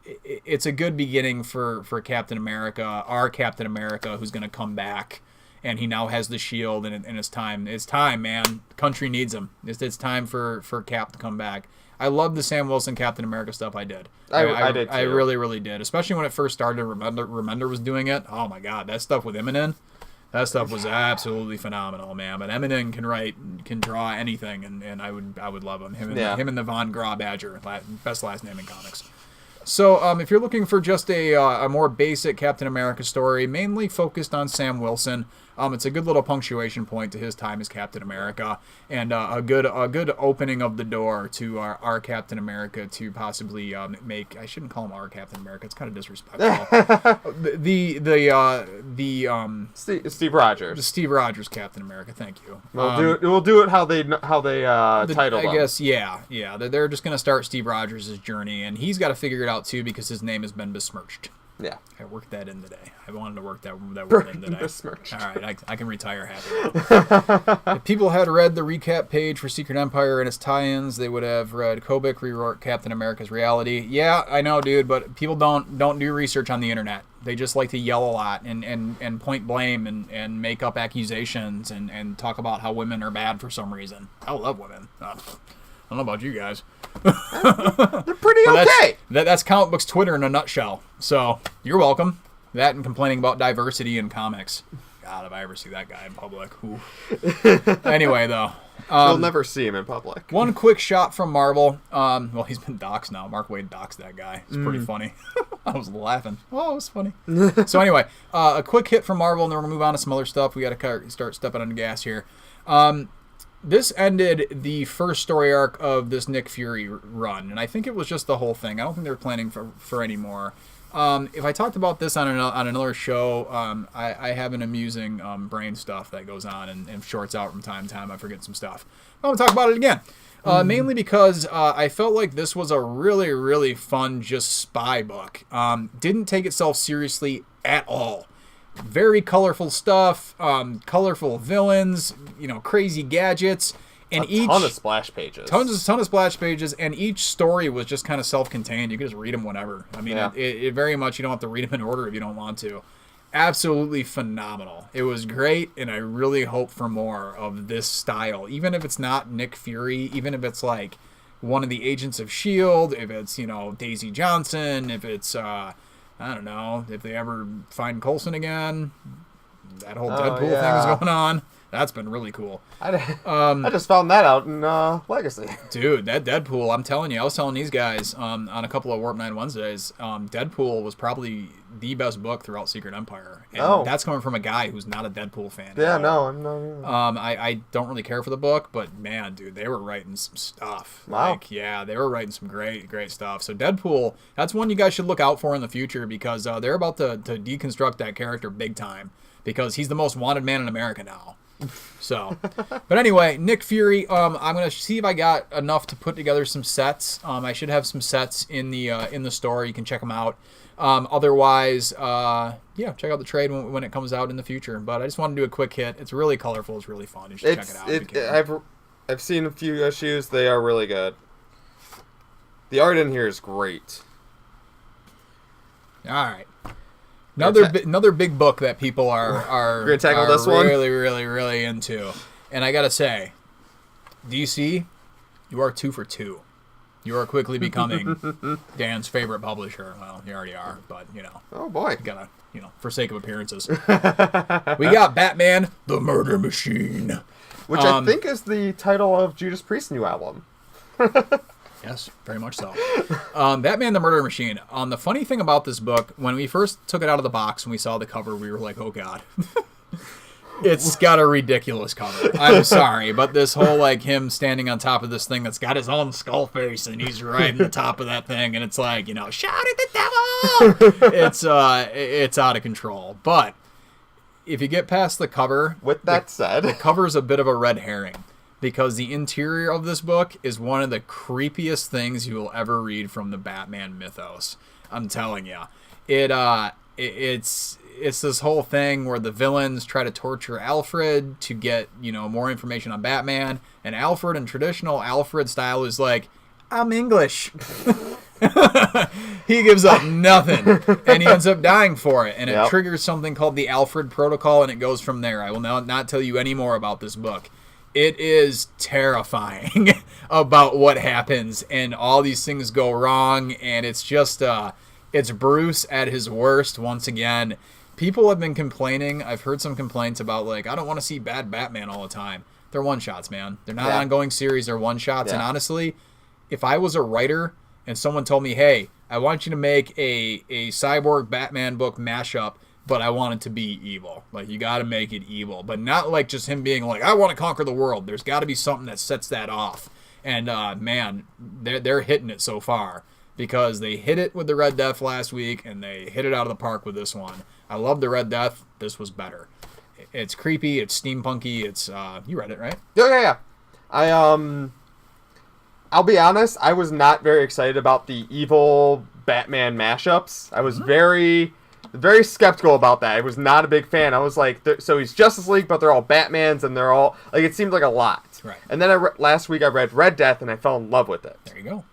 it's a good beginning for Captain America, our Captain America, who's going to come back, and he now has the shield, and it's time. It's time, man. The country needs him. It's time for Cap to come back. I love the Sam Wilson Captain America stuff. I did. I did too. I really, really did. Especially when it first started. Remender was doing it. Oh my God, that stuff with Eminem, that stuff was absolutely phenomenal, man. But Eminem can draw anything, and I would love him. Him and the Von Gra Badger, best last name in comics. So if you're looking for just a more basic Captain America story, mainly focused on Sam Wilson, it's a good little punctuation point to his time as Captain America, and a good opening of the door to our Captain America to possibly make. I shouldn't call him our Captain America. It's kind of disrespectful. Steve Rogers. The Steve Rogers Captain America. Thank you. We'll do it how they title him. I guess yeah. They're just gonna start Steve Rogers' journey, and he's got to figure it out too because his name has been besmirched. Yeah. I worked that in today. I wanted to work that word in today. Besmirched. All right, I can retire happy. If people had read the recap page for Secret Empire and its tie-ins, they would have read Kobik rewrote Captain America's reality. Yeah, I know, dude, but people don't do research on the internet. They just like to yell a lot and point blame and make up accusations and talk about how women are bad for some reason. I love women. I don't know about you guys. They're pretty okay. That's Comic Books Twitter in a nutshell. So, you're welcome. That and complaining about diversity in comics. God, if I ever see that guy in public. Anyway, though. You'll never see him in public. One quick shot from Marvel. Well, he's been doxxed now. Mark Waid doxxed that guy. It's pretty funny. I was laughing. Oh, it was funny. So anyway, a quick hit from Marvel, and then we're going to move on to some other stuff. We got to start stepping on the gas here. This ended the first story arc of this Nick Fury run, and I think it was just the whole thing. I don't think they were planning for any more. If I talked about this on another show, I have an amusing brain stuff that goes on and shorts out from time to time. I forget some stuff. I want to talk about it again, mainly because I felt like this was a really, really fun just spy book. Didn't take itself seriously at all. Very colorful stuff, colorful villains, crazy gadgets, and ton of splash pages. Ton of splash pages, and each story was just kind of self-contained. You could just read them whenever. I mean, it very much, you don't have to read them in order if you don't want to. Absolutely phenomenal. It was great, and I really hope for more of this style. Even if it's not Nick Fury, even if it's like one of the agents of S.H.I.E.L.D., if it's, Daisy Johnson, if it's... I don't know, if they ever find Coulson again, that whole Deadpool thing is going on. That's been really cool. I just found that out in Legacy. Dude, that Deadpool, I'm telling you, I was telling these guys on a couple of Warp 9 Wednesdays, Deadpool was probably the best book throughout Secret Empire. And that's coming from a guy who's not a Deadpool fan. Yeah, no, I'm not. I don't really care for the book, but man, dude, they were writing some stuff. Wow. They were writing some great stuff. So Deadpool, that's one you guys should look out for in the future because they're about to deconstruct that character big time because he's the most wanted man in America now. So, but anyway, Nick Fury. I'm gonna see if I got enough to put together some sets. I should have some sets in the store. You can check them out. Otherwise, check out the trade when it comes out in the future. But I just want to do a quick hit. It's really colorful. It's really fun. You should check it out. I've seen a few issues. They are really good. The art in here is great. All right. Another big book that people are gonna tackle this one? Really, really, really into. And I gotta say, DC, you are 2 for 2. You are quickly becoming Dan's favorite publisher. Well, you already are, but Oh boy. You gotta, for sake of appearances. We got Batman, the Murder Machine. Which I think is the title of Judas Priest's new album. Yes, very much so. Batman the Murder Machine. The funny thing about this book, when we first took it out of the box and we saw the cover, we were like, oh, God. It's got a ridiculous cover. I'm sorry, but this whole, him standing on top of this thing that's got his own skull face and he's riding the top of that thing and it's like, shout at the devil! It's out of control. But if you get past the cover... With that said... The cover's a bit of a red herring. Because the interior of this book is one of the creepiest things you will ever read from the Batman mythos. I'm telling you. It's this whole thing where the villains try to torture Alfred to get, more information on Batman. And Alfred, in traditional Alfred style, is like, I'm English. He gives up nothing. And he ends up dying for it. And it triggers something called the Alfred Protocol, and it goes from there. I will not tell you any more about this book. It is terrifying about what happens, and all these things go wrong, and it's just, it's Bruce at his worst once again. People have been complaining. I've heard some complaints about, I don't want to see bad Batman all the time. They're one-shots, man. They're not ongoing series. They're one-shots, and honestly, if I was a writer and someone told me, hey, I want you to make a Cyborg Batman book mashup, but I want it to be evil. Like, you got to make it evil, but not like just him being like, I want to conquer the world. There's got to be something that sets that off. And man, they're hitting it so far, because they hit it with the Red Death last week, and they hit it out of the park with this one. I love the Red Death. This was better. It's creepy. It's steampunky. It's you read it, right? Yeah. I'll be honest. I was not very excited about the evil Batman mashups. I was very skeptical about that. I was not a big fan. I was like, so he's Justice League, but they're all Batmans, and they're all like, it seemed like a lot. Right. And then last week I read Red Death, and I fell in love with it. There you go.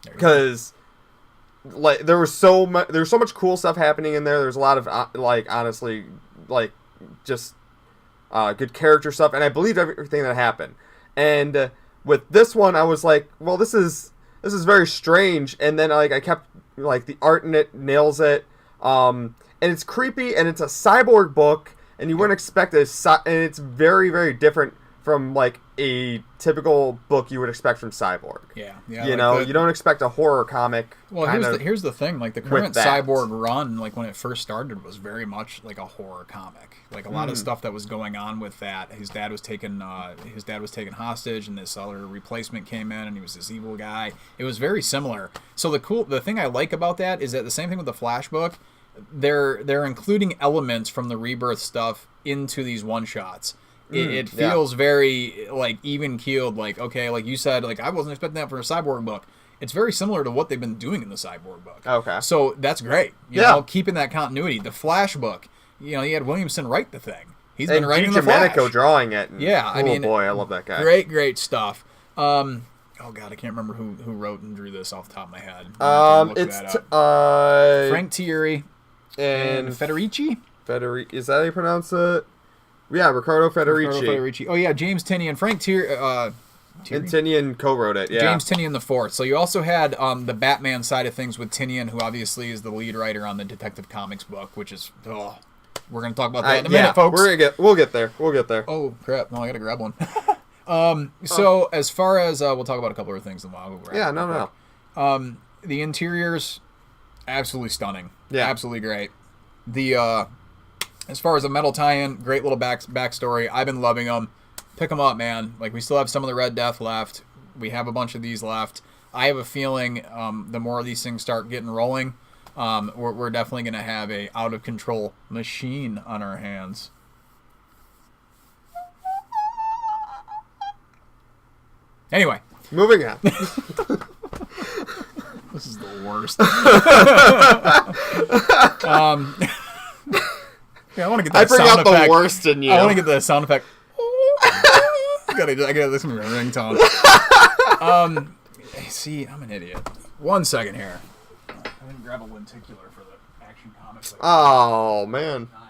Because like there was so much cool stuff happening in there. There's a lot of honestly just good character stuff, and I believed everything that happened. And with this one, I was like, well, this is very strange. And then I kept the art in it nails it, and it's creepy, and it's a cyborg book, and you wouldn't expect this, and it's very, very different from a typical book you would expect from Cyborg. Yeah. You don't expect a horror comic. Well, here's the thing. The current Cyborg run, when it first started, was very much like a horror comic. A lot of stuff that was going on with that. His dad was taken hostage, and this other replacement came in, and he was this evil guy. It was very similar. So the thing I like about that is that the same thing with the Flash book. They're including elements from the Rebirth stuff into these one shots. It feels very even keeled. Okay, like you said, I wasn't expecting that for a Cyborg book. It's very similar to what they've been doing in the Cyborg book. Okay, so that's great. You know, keeping that continuity. The Flash book, he had Williamson write the thing. He's been writing the Flash. drawing it. Yeah, boy, I love that guy. Great stuff. Oh God, I can't remember who wrote and drew this off the top of my head. It's Frank Thierry and Federici. Is that how you pronounce it? Yeah, Ricardo Federici. Oh yeah, James Tynion and Frank Thierry. And Tynion co-wrote it. Yeah, James Tynion the fourth. So you also had the Batman side of things with Tynion, who obviously is the lead writer on the Detective Comics book, which is we're gonna talk about that in a minute, folks. We'll get there. Oh crap! No, I gotta grab one. So as far as we'll talk about a couple of things in a while. No. The interiors, absolutely stunning. Yeah, absolutely great. The as far as a metal tie-in, great little backstory. I've been loving them. Pick them up, man. We still have some of the Red Death left. We have a bunch of these left. I have a feeling the more of these things start getting rolling, we're definitely going to have a out-of-control machine on our hands. Anyway. Moving on. This is the worst. Yeah, I want to get that sound effect. I bring out the worst in you. I want to get the sound effect. I gotta listen to my ringtone. See, I'm an idiot. 1 second here. I didn't grab a lenticular for the Action Comics. Oh, man. I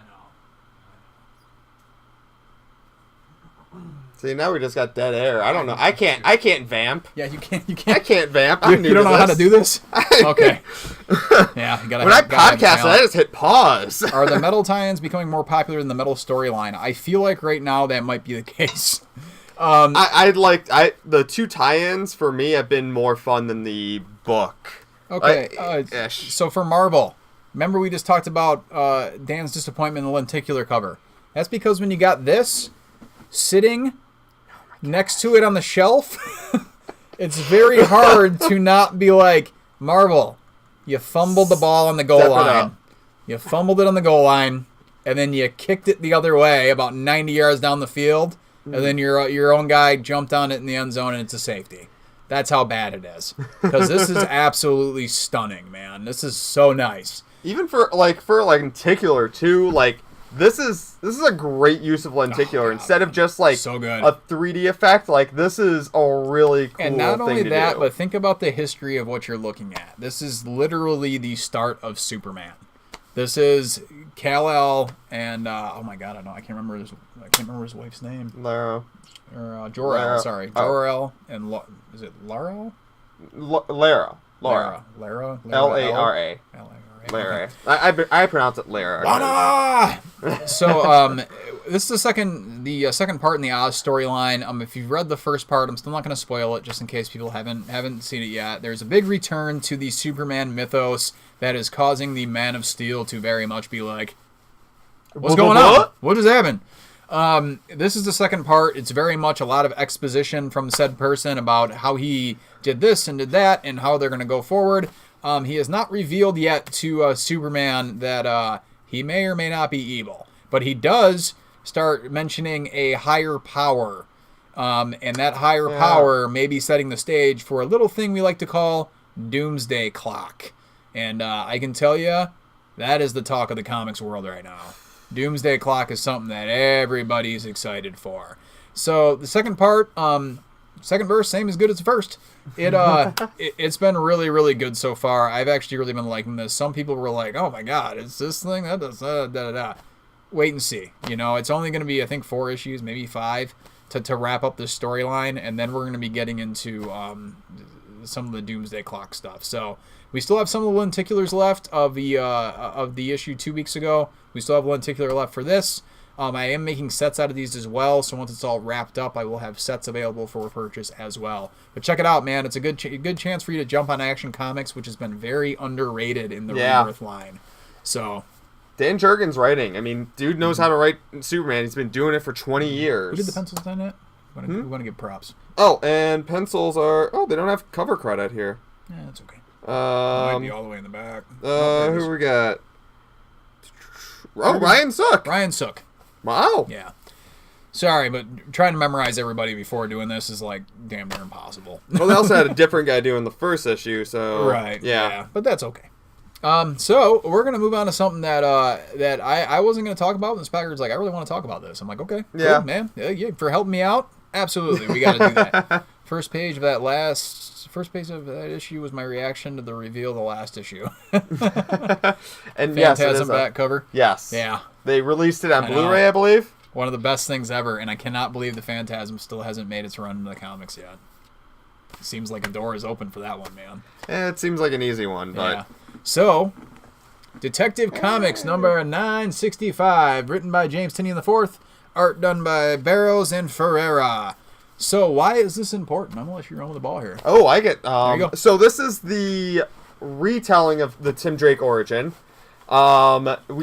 know. See, now we just got dead air. I don't know. I can't vamp. Yeah, you can't. I can't vamp. You don't know how to do this? Okay. Yeah, you gotta. When I podcast, I just hit pause. Are the metal tie-ins becoming more popular than the metal storyline? I feel like right now that might be the case. The two tie-ins for me have been more fun than the book. Okay. So for Marvel, remember we just talked about Dan's disappointment in the lenticular cover. That's because when you got this sitting next to it on the shelf, it's very hard to not be like, Marvel, you fumbled the ball on the goal line. You fumbled it on the goal line, and then you kicked it the other way about 90 yards down the field, and then your own guy jumped on it in the end zone, and it's a safety. That's how bad it is. Because this is absolutely stunning, man. This is so nice. Even for lenticular too, This is a great use of lenticular instead of just so good. A 3D effect. This is a really cool thing to do. And not only that, but think about the history of what you're looking at. This is literally the start of Superman. This is Kal-El and oh my God, I can't remember his wife's name. Lara. Or Jor-El. Sorry, Jor-El and is it Lara? Lara. Lara. Lara. Lara. I pronounce it Lara. So this is the second part in the Oz storyline. If you've read the first part, I'm still not going to spoil it, just in case people haven't seen it yet. There's a big return to the Superman mythos that is causing the Man of Steel to very much be like, what's going on? What just happened? This is the second part. It's very much a lot of exposition from said person about how he did this and did that and how they're going to go forward. He has not revealed yet to Superman that he may or may not be evil. But he does start mentioning a higher power. And that higher power may be setting the stage for a little thing we like to call Doomsday Clock. And I can tell you, that is the talk of the comics world right now. Doomsday Clock is something that everybody's excited for. So the second part, second verse, same as good as the first. It's been really, really good so far. I've actually really been liking this. Some people were like, oh my god, it's this thing that does da-da-da. Wait and see. It's only going to be, I think, 4 issues, maybe 5, to wrap up this storyline, and then we're going to be getting into some of the Doomsday Clock stuff. So we still have some of the lenticulars left of the issue 2 weeks ago. We still have lenticular left for this. I am making sets out of these as well, so once it's all wrapped up, I will have sets available for purchase as well. But check it out, man. It's a good chance for you to jump on Action Comics, which has been very underrated in the Rebirth line. So Dan Jurgens writing. I mean, dude knows how to write Superman. He's been doing it for 20 years. Who did the pencils on it? We want to give props. Oh, and pencils are... Oh, they don't have cover credit here. Yeah, that's okay. Might be all the way in the back. Who we got? Oh, Ryan Sook. Ryan Sook. Wow. Yeah. Sorry, but trying to memorize everybody before doing this is like damn near impossible. Well, they also had a different guy doing the first issue, so... Right. Yeah. But that's okay. So we're gonna move on to something that I wasn't gonna talk about, and Spacker's like, I really want to talk about this. I'm like, okay, yeah, cool, man, yeah, for helping me out, absolutely, we got to do that. First page of that issue was my reaction to the reveal of the last issue. And Phantasm back cover. Yes. Yeah. They released it on Blu-ray, I believe. One of the best things ever, and I cannot believe the Phantasm still hasn't made its run into the comics yet. Seems like a door is open for that one, man. It seems like an easy one, but... Yeah. So, Detective Comics number 965, written by James Tynion IV, art done by Barrows and Ferreira. So, why is this important? I'm going to let you run with the ball here. Oh, I get... there you go. So, this is the retelling of the Tim Drake origin. We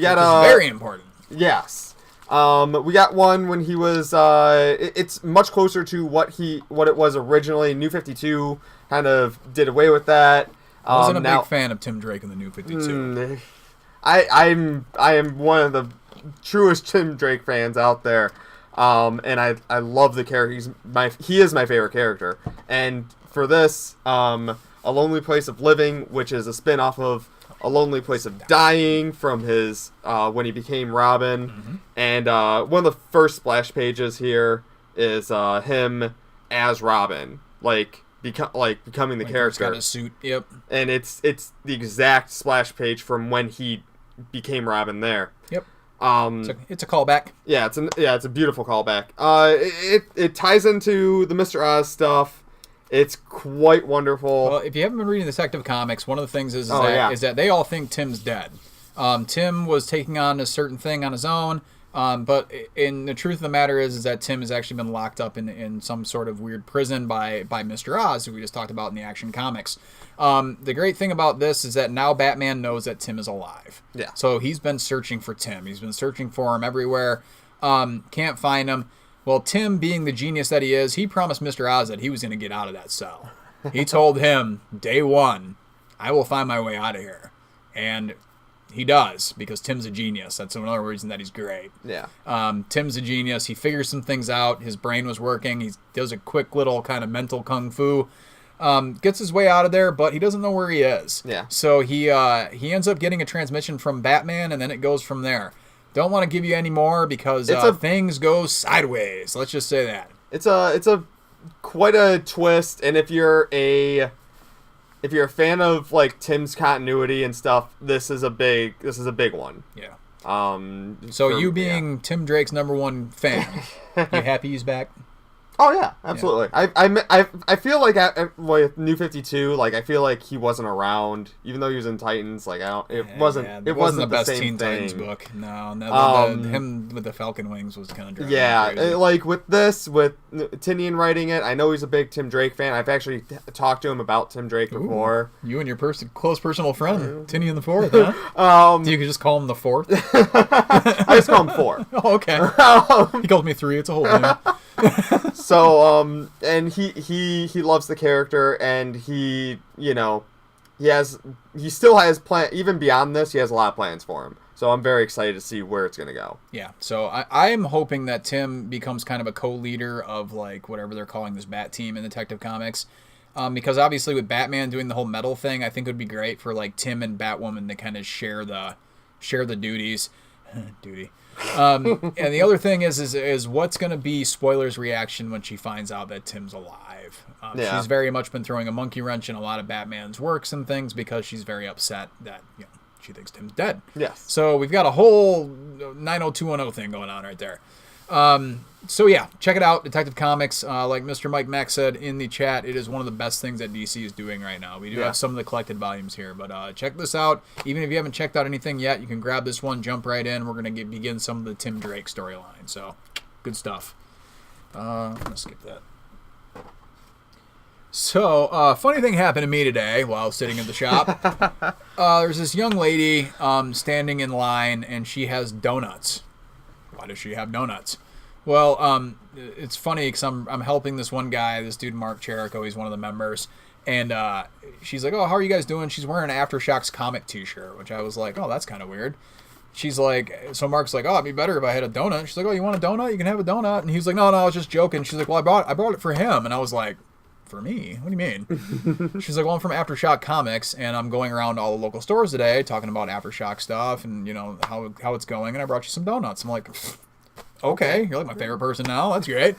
got very important. Yes. We got one when he was... it's much closer to what it was originally. New 52 kind of did away with that. I wasn't a big fan of Tim Drake in the New 52. I am one of the truest Tim Drake fans out there, and I love the character. He is my favorite character. And for this, A Lonely Place of Living, which is a spin-off of A Lonely Place of Dying from his when he became Robin, and one of the first splash pages here is him as Robin, becoming the character. He's got a suit. Yep. And it's the exact splash page from when he became Robin there. Yep. It's a callback. Yeah, it's a beautiful callback. It ties into the Mr. Oz stuff. It's quite wonderful. Well, if you haven't been reading Detective Comics, one of the things is that they all think Tim's dead. Tim was taking on a certain thing on his own. But in the truth of the matter is that Tim has actually been locked up in some sort of weird prison by Mr. Oz, who we just talked about in the Action Comics. The great thing about this is that now Batman knows that Tim is alive. Yeah. So he's been searching for Tim. He's been searching for him everywhere. Can't find him. Well, Tim, being the genius that he is, he promised Mr. Oz that he was going to get out of that cell. He told him, day one, I will find my way out of here. And... he does, because Tim's a genius. That's another reason that he's great. Yeah. Tim's a genius. He figures some things out. His brain was working. He does a quick little kind of mental kung fu. Gets his way out of there, but he doesn't know where he is. Yeah. So he ends up getting a transmission from Batman, and then it goes from there. Don't want to give you any more because things go sideways. Let's just say that. It's a quite a twist, and if you're a fan of like Tim's continuity and stuff, this is a big one. Yeah. So you being Tim Drake's #1 fan, you happy he's back? Oh yeah, absolutely. Yeah. I feel like with New 52, like I feel like he wasn't around, even though he was in Titans. Like it wasn't the best same Teen thing. Titans book. No, him with the Falcon wings was kind of driving me crazy. Like with Tinian writing it, I know he's a big Tim Drake fan. I've actually talked to him about Tim Drake before. You and your close personal friend, Tinian the Fourth, huh? You could just call him the Fourth. I just call him 4. Oh, okay. He calls me 3. It's a whole thing. So, and he loves the character, and he still has plan. Even beyond this, he has a lot of plans for him. So I'm very excited to see where it's gonna go. Yeah. So I'm hoping that Tim becomes kind of a co-leader of like whatever they're calling this Bat Team in Detective Comics, because obviously with Batman doing the whole metal thing, I think it would be great for like Tim and Batwoman to kind of share the duties. And the other thing is what's going to be Spoiler's reaction when she finds out that Tim's alive. She's very much been throwing a monkey wrench in a lot of Batman's works and things because she's very upset that she thinks Tim's dead. Yes. So we've got a whole 90210 thing going on right there. So yeah, check it out, Detective Comics. Like Mr. Mike Mack said in the chat, it is one of the best things that DC is doing right now. We do have some of the collected volumes here, but check this out. Even if you haven't checked out anything yet, you can grab this one, jump right in. We're going to begin some of the Tim Drake storyline. So, good stuff. I'm going to skip that. So, funny thing happened to me today while sitting in the shop. There's this young lady standing in line, and she has donuts. Why does she have donuts? Well, it's funny because I'm helping this one guy, this dude Mark Cherico. He's one of the members, and she's like, "Oh, how are you guys doing?" She's wearing an Aftershocks comic T-shirt, which I was like, "Oh, that's kind of weird." She's like, so Mark's like, "Oh, it'd be better if I had a donut." She's like, "Oh, you want a donut? You can have a donut." And he's like, "No, I was just joking." She's like, "Well, I brought it for him," and I was like, "For me? What do you mean?" She's like, "Well, I'm from Aftershock Comics, and I'm going around all the local stores today talking about Aftershock stuff and how it's going, and I brought you some donuts." I'm like, okay, you're like my favorite person now. That's great.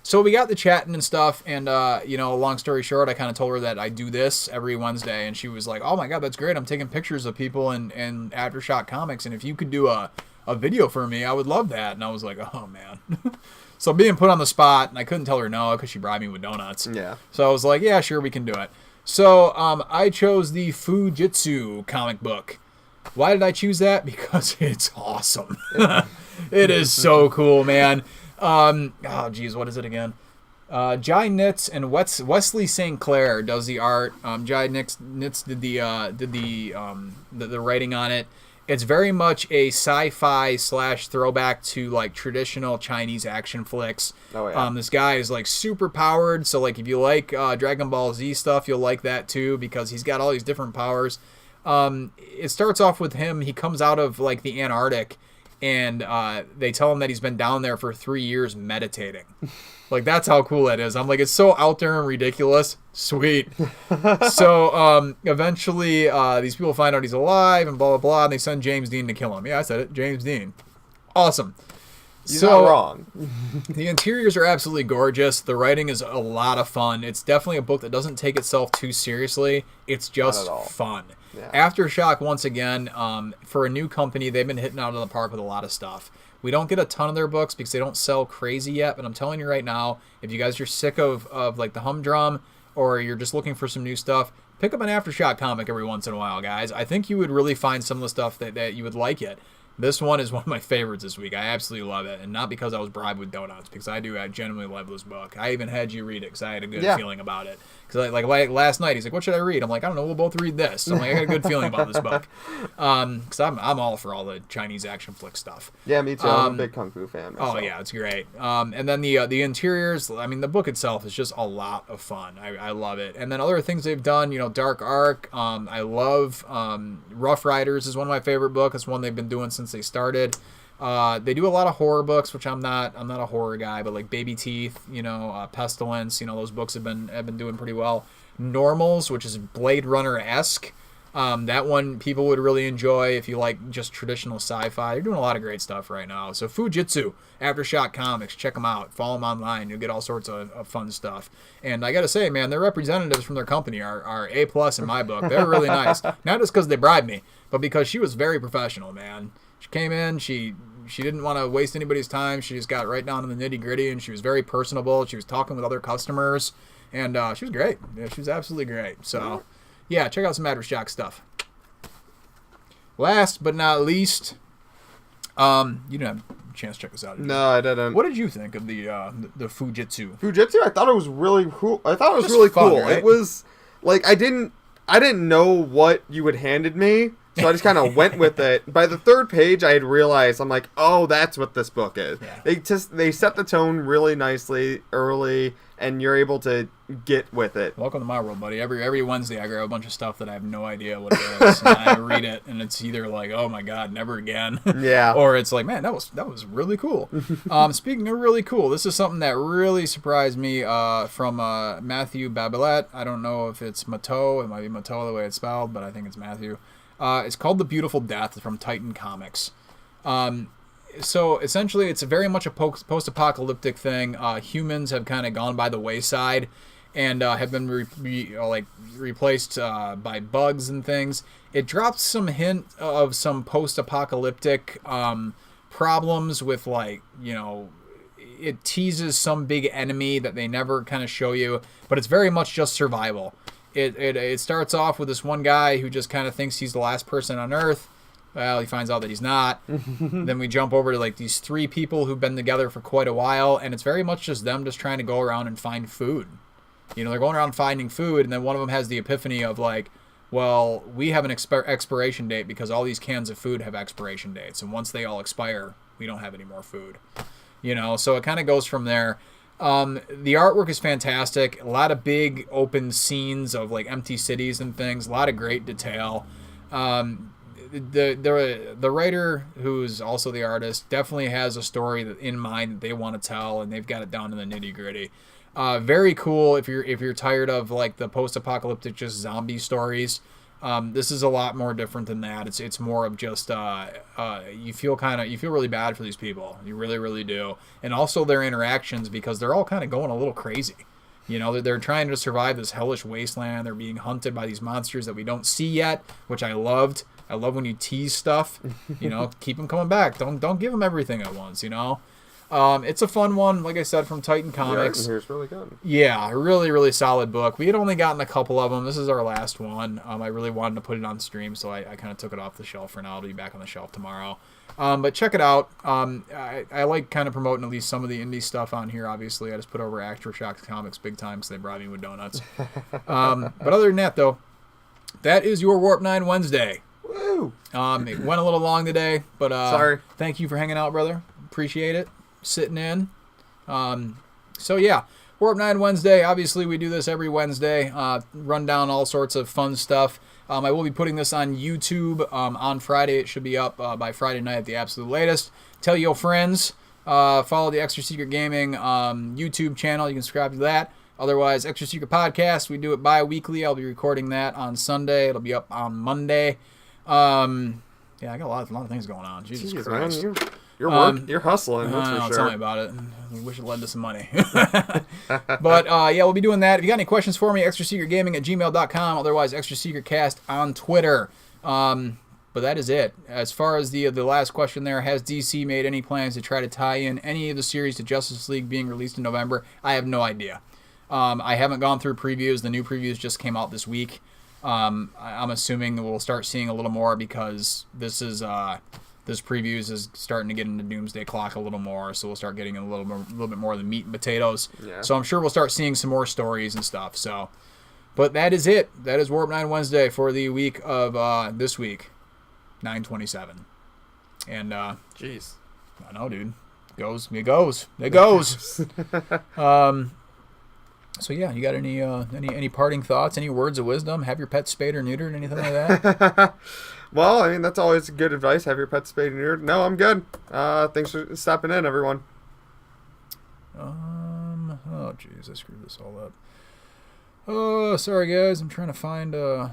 So we got the chatting and stuff, and long story short, I kind of told her that I do this every Wednesday, and she was like, "Oh my god, that's great! I'm taking pictures of people in Aftershock Comics, and if you could do a video for me, I would love that." And I was like, "Oh man." So being put on the spot, and I couldn't tell her no because she bribed me with donuts. Yeah. So I was like, "Yeah, sure, we can do it." So I chose the FuJitsu comic book. Why did I choose that? Because it's awesome. It is so cool, man. What is it again? Jai Nitz and Wesley St. Clair does the art. Jai Nitz did the writing on it. It's very much a sci-fi / throwback to like traditional Chinese action flicks. Oh yeah. This guy is like super powered, so like if you like Dragon Ball Z stuff, you'll like that too because he's got all these different powers. It starts off with him. He comes out of like the Antarctic. And they tell him that he's been down there for 3 years meditating. Like, that's how cool that is. I'm like, it's so out there and ridiculous. Sweet. So, eventually, these people find out he's alive and blah, blah, blah, and they send James Dean to kill him. Yeah, I said it. James Dean. Awesome. You're not wrong. The interiors are absolutely gorgeous. The writing is a lot of fun. It's definitely a book that doesn't take itself too seriously. It's just fun. Yeah. Aftershock, once again, for a new company, they've been hitting out of the park with a lot of stuff. We don't get a ton of their books because they don't sell crazy yet, but I'm telling you right now, if you guys are sick of like the humdrum or you're just looking for some new stuff, pick up an Aftershock comic every once in a while, guys. I think you would really find some of the stuff that you would like it. This one is one of my favorites this week. I absolutely love it. And not because I was bribed with donuts, because I genuinely love this book. I even had you read it because I had a good feeling about it. Because like last night, he's like, "What should I read?" I'm like, "I don't know. We'll both read this." So I'm like, I got a good feeling about this book. Because I'm all for all the Chinese action flick stuff. Yeah, me too. I'm a big Kung Fu fan myself. Oh, yeah, it's great. And then the interiors, I mean, the book itself is just a lot of fun. I love it. And then other things they've done, Dark Arc. I love Rough Riders is one of my favorite books. It's one they've been doing since they started. They do a lot of horror books, which I'm not a horror guy, but like Baby Teeth, Pestilence, those books have been doing pretty well. Normals, which is Blade Runner-esque. That one people would really enjoy if you like just traditional sci-fi. They're doing a lot of great stuff right now. So FuJitsu, Aftershock Comics, check them out. Follow them online. You'll get all sorts of fun stuff. And I got to say, man, their representatives from their company are A+ in my book. They're really nice. Not just because they bribed me, but because she was very professional, man. She came in, she she didn't want to waste anybody's time. She just got right down to the nitty gritty, and she was very personable. She was talking with other customers, and she was great. Yeah, she was absolutely great. So, yeah, check out some Aftershock stuff. Last but not least, you didn't have a chance to check this out. No, I didn't. What did you think of the FuJitsu? FuJitsu, I thought it was really cool. Cool. Right? It was like I didn't know what you had handed me, so I just kind of went with it. By the third page, I had realized, I'm like, oh, that's what this book is. Yeah. They set the tone really nicely early, and you're able to get with it. Welcome to my world, buddy. Every Wednesday, I grab a bunch of stuff that I have no idea what it is, and I read it, and it's either like, oh my god, never again, yeah, or it's like, man, that was really cool. Speaking of really cool, this is something that really surprised me from Matthew Babelat. I don't know if it's Mateau. It might be Mateau the way it's spelled, but I think it's Matthew. It's called The Beautiful Death from Titan Comics. So essentially, it's very much a post-apocalyptic thing. Humans have kind of gone by the wayside and have been replaced by bugs and things. It drops some hint of some post-apocalyptic problems with, like, you know, it teases some big enemy that they never kind of show you, but it's very much just survival. It starts off with this one guy who just kind of thinks he's the last person on Earth. Well, he finds out that he's not. Then we jump over to like these three people who've been together for quite a while, and it's very much just them just trying to go around and find food. You know, they're going around finding food, and then one of them has the epiphany of like, well, we have an expiration date because all these cans of food have expiration dates, and once they all expire, we don't have any more food. You know, so it kind of goes from there. The artwork is fantastic. A lot of big open scenes of like empty cities and things. A lot of great detail. The writer, who's also the artist, definitely has a story in mind that they want to tell, and they've got it down to the nitty gritty. Very cool if you're tired of like the post-apocalyptic just zombie stories. This is a lot more different than that. It's more of just you feel really bad for these people. You really, really do. And also their interactions, because they're all kind of going a little crazy. You know, they're trying to survive this hellish wasteland. They're being hunted by these monsters that we don't see yet, which I loved. I love when you tease stuff. You know, keep them coming back. Don't give them everything at once. You know, it's a fun one. Like I said, from Titan Comics. The art in here is really good. Yeah, really, really solid book. We had only gotten a couple of them. This is our last one. I really wanted to put it on stream, so I kind of took it off the shelf for now. It'll be back on the shelf tomorrow. But check it out. I like kind of promoting at least some of the indie stuff on here. Obviously, I just put over Aftershock Comics big time because they brought me with donuts. But other than that, though, that is your Warp 9 Wednesday. Woo! It went a little long today, but sorry. Thank you for hanging out, brother. Appreciate it. Sitting in. So yeah, Warp 9 Wednesday. Obviously, we do this every Wednesday. Run down all sorts of fun stuff. I will be putting this on YouTube on Friday. It should be up by Friday night at the absolute latest. Tell your friends. Follow the Extra Secret Gaming YouTube channel. You can subscribe to that. Otherwise, Extra Secret Podcast. We do it bi-weekly. I'll be recording that on Sunday. It'll be up on Monday. Yeah, I got a lot of things going on. Jesus Christ. Man, you're hustling, that's for sure. Tell me about it. I wish it led to some money. But, yeah, we'll be doing that. If you got any questions for me, extrasecretgaming@gmail.com. Otherwise, extrasecretcast on Twitter. But that is it. As far as the last question there, has DC made any plans to try to tie in any of the series to Justice League being released in November? I have no idea. I haven't gone through previews. The new previews just came out this week. I'm assuming that we'll start seeing a little more because this previews is starting to get into Doomsday Clock a little more, so we'll start getting a little bit more of the meat and potatoes. Yeah. So I'm sure we'll start seeing some more stories and stuff. So, but that is it. That is Warp 9 Wednesday for the week of this week, 9/27. And jeez, I know, dude. It goes. So yeah, you got any parting thoughts, any words of wisdom? Have your pet spayed or neutered, anything like that? Well, I mean, that's always good advice. Have your pet spayed and neutered. No, I'm good. Thanks for stopping in, everyone. Oh jeez, I screwed this all up. Oh, sorry guys, I'm trying to find the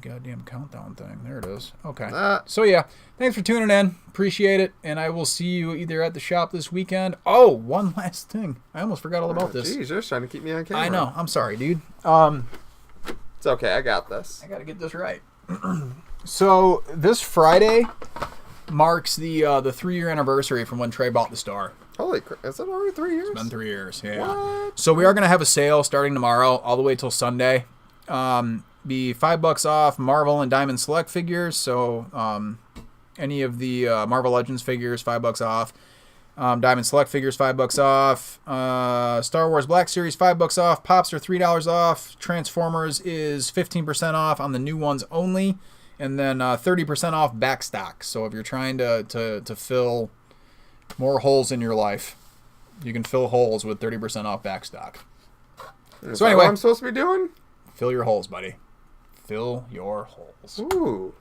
goddamn countdown thing. There it is. Okay. So yeah, thanks for tuning in. Appreciate it, and I will see you either at the shop this weekend. Oh, one last thing. I almost forgot all about this. Jeez, you're just trying to keep me on camera. I know. I'm sorry, dude. It's okay. I got this. I got to get this right. So this Friday, marks the 3-year anniversary from when Trey bought the store. Holy crap. Is it already 3 years? It's been 3 years, yeah. What? So we are going to have a sale starting tomorrow all the way till Sunday. Be $5 off Marvel and Diamond Select figures. So any of the Marvel Legends figures, $5 off. Diamond Select figures, $5 off. Star Wars Black Series, $5 off. Pops are $3 off. Transformers is 15% off on the new ones only. And then 30% off backstock. So if you're trying to fill more holes in your life, you can fill holes with 30% off backstock. So anyway, what I'm supposed to be doing? Fill your holes, buddy. Fill your holes. Ooh.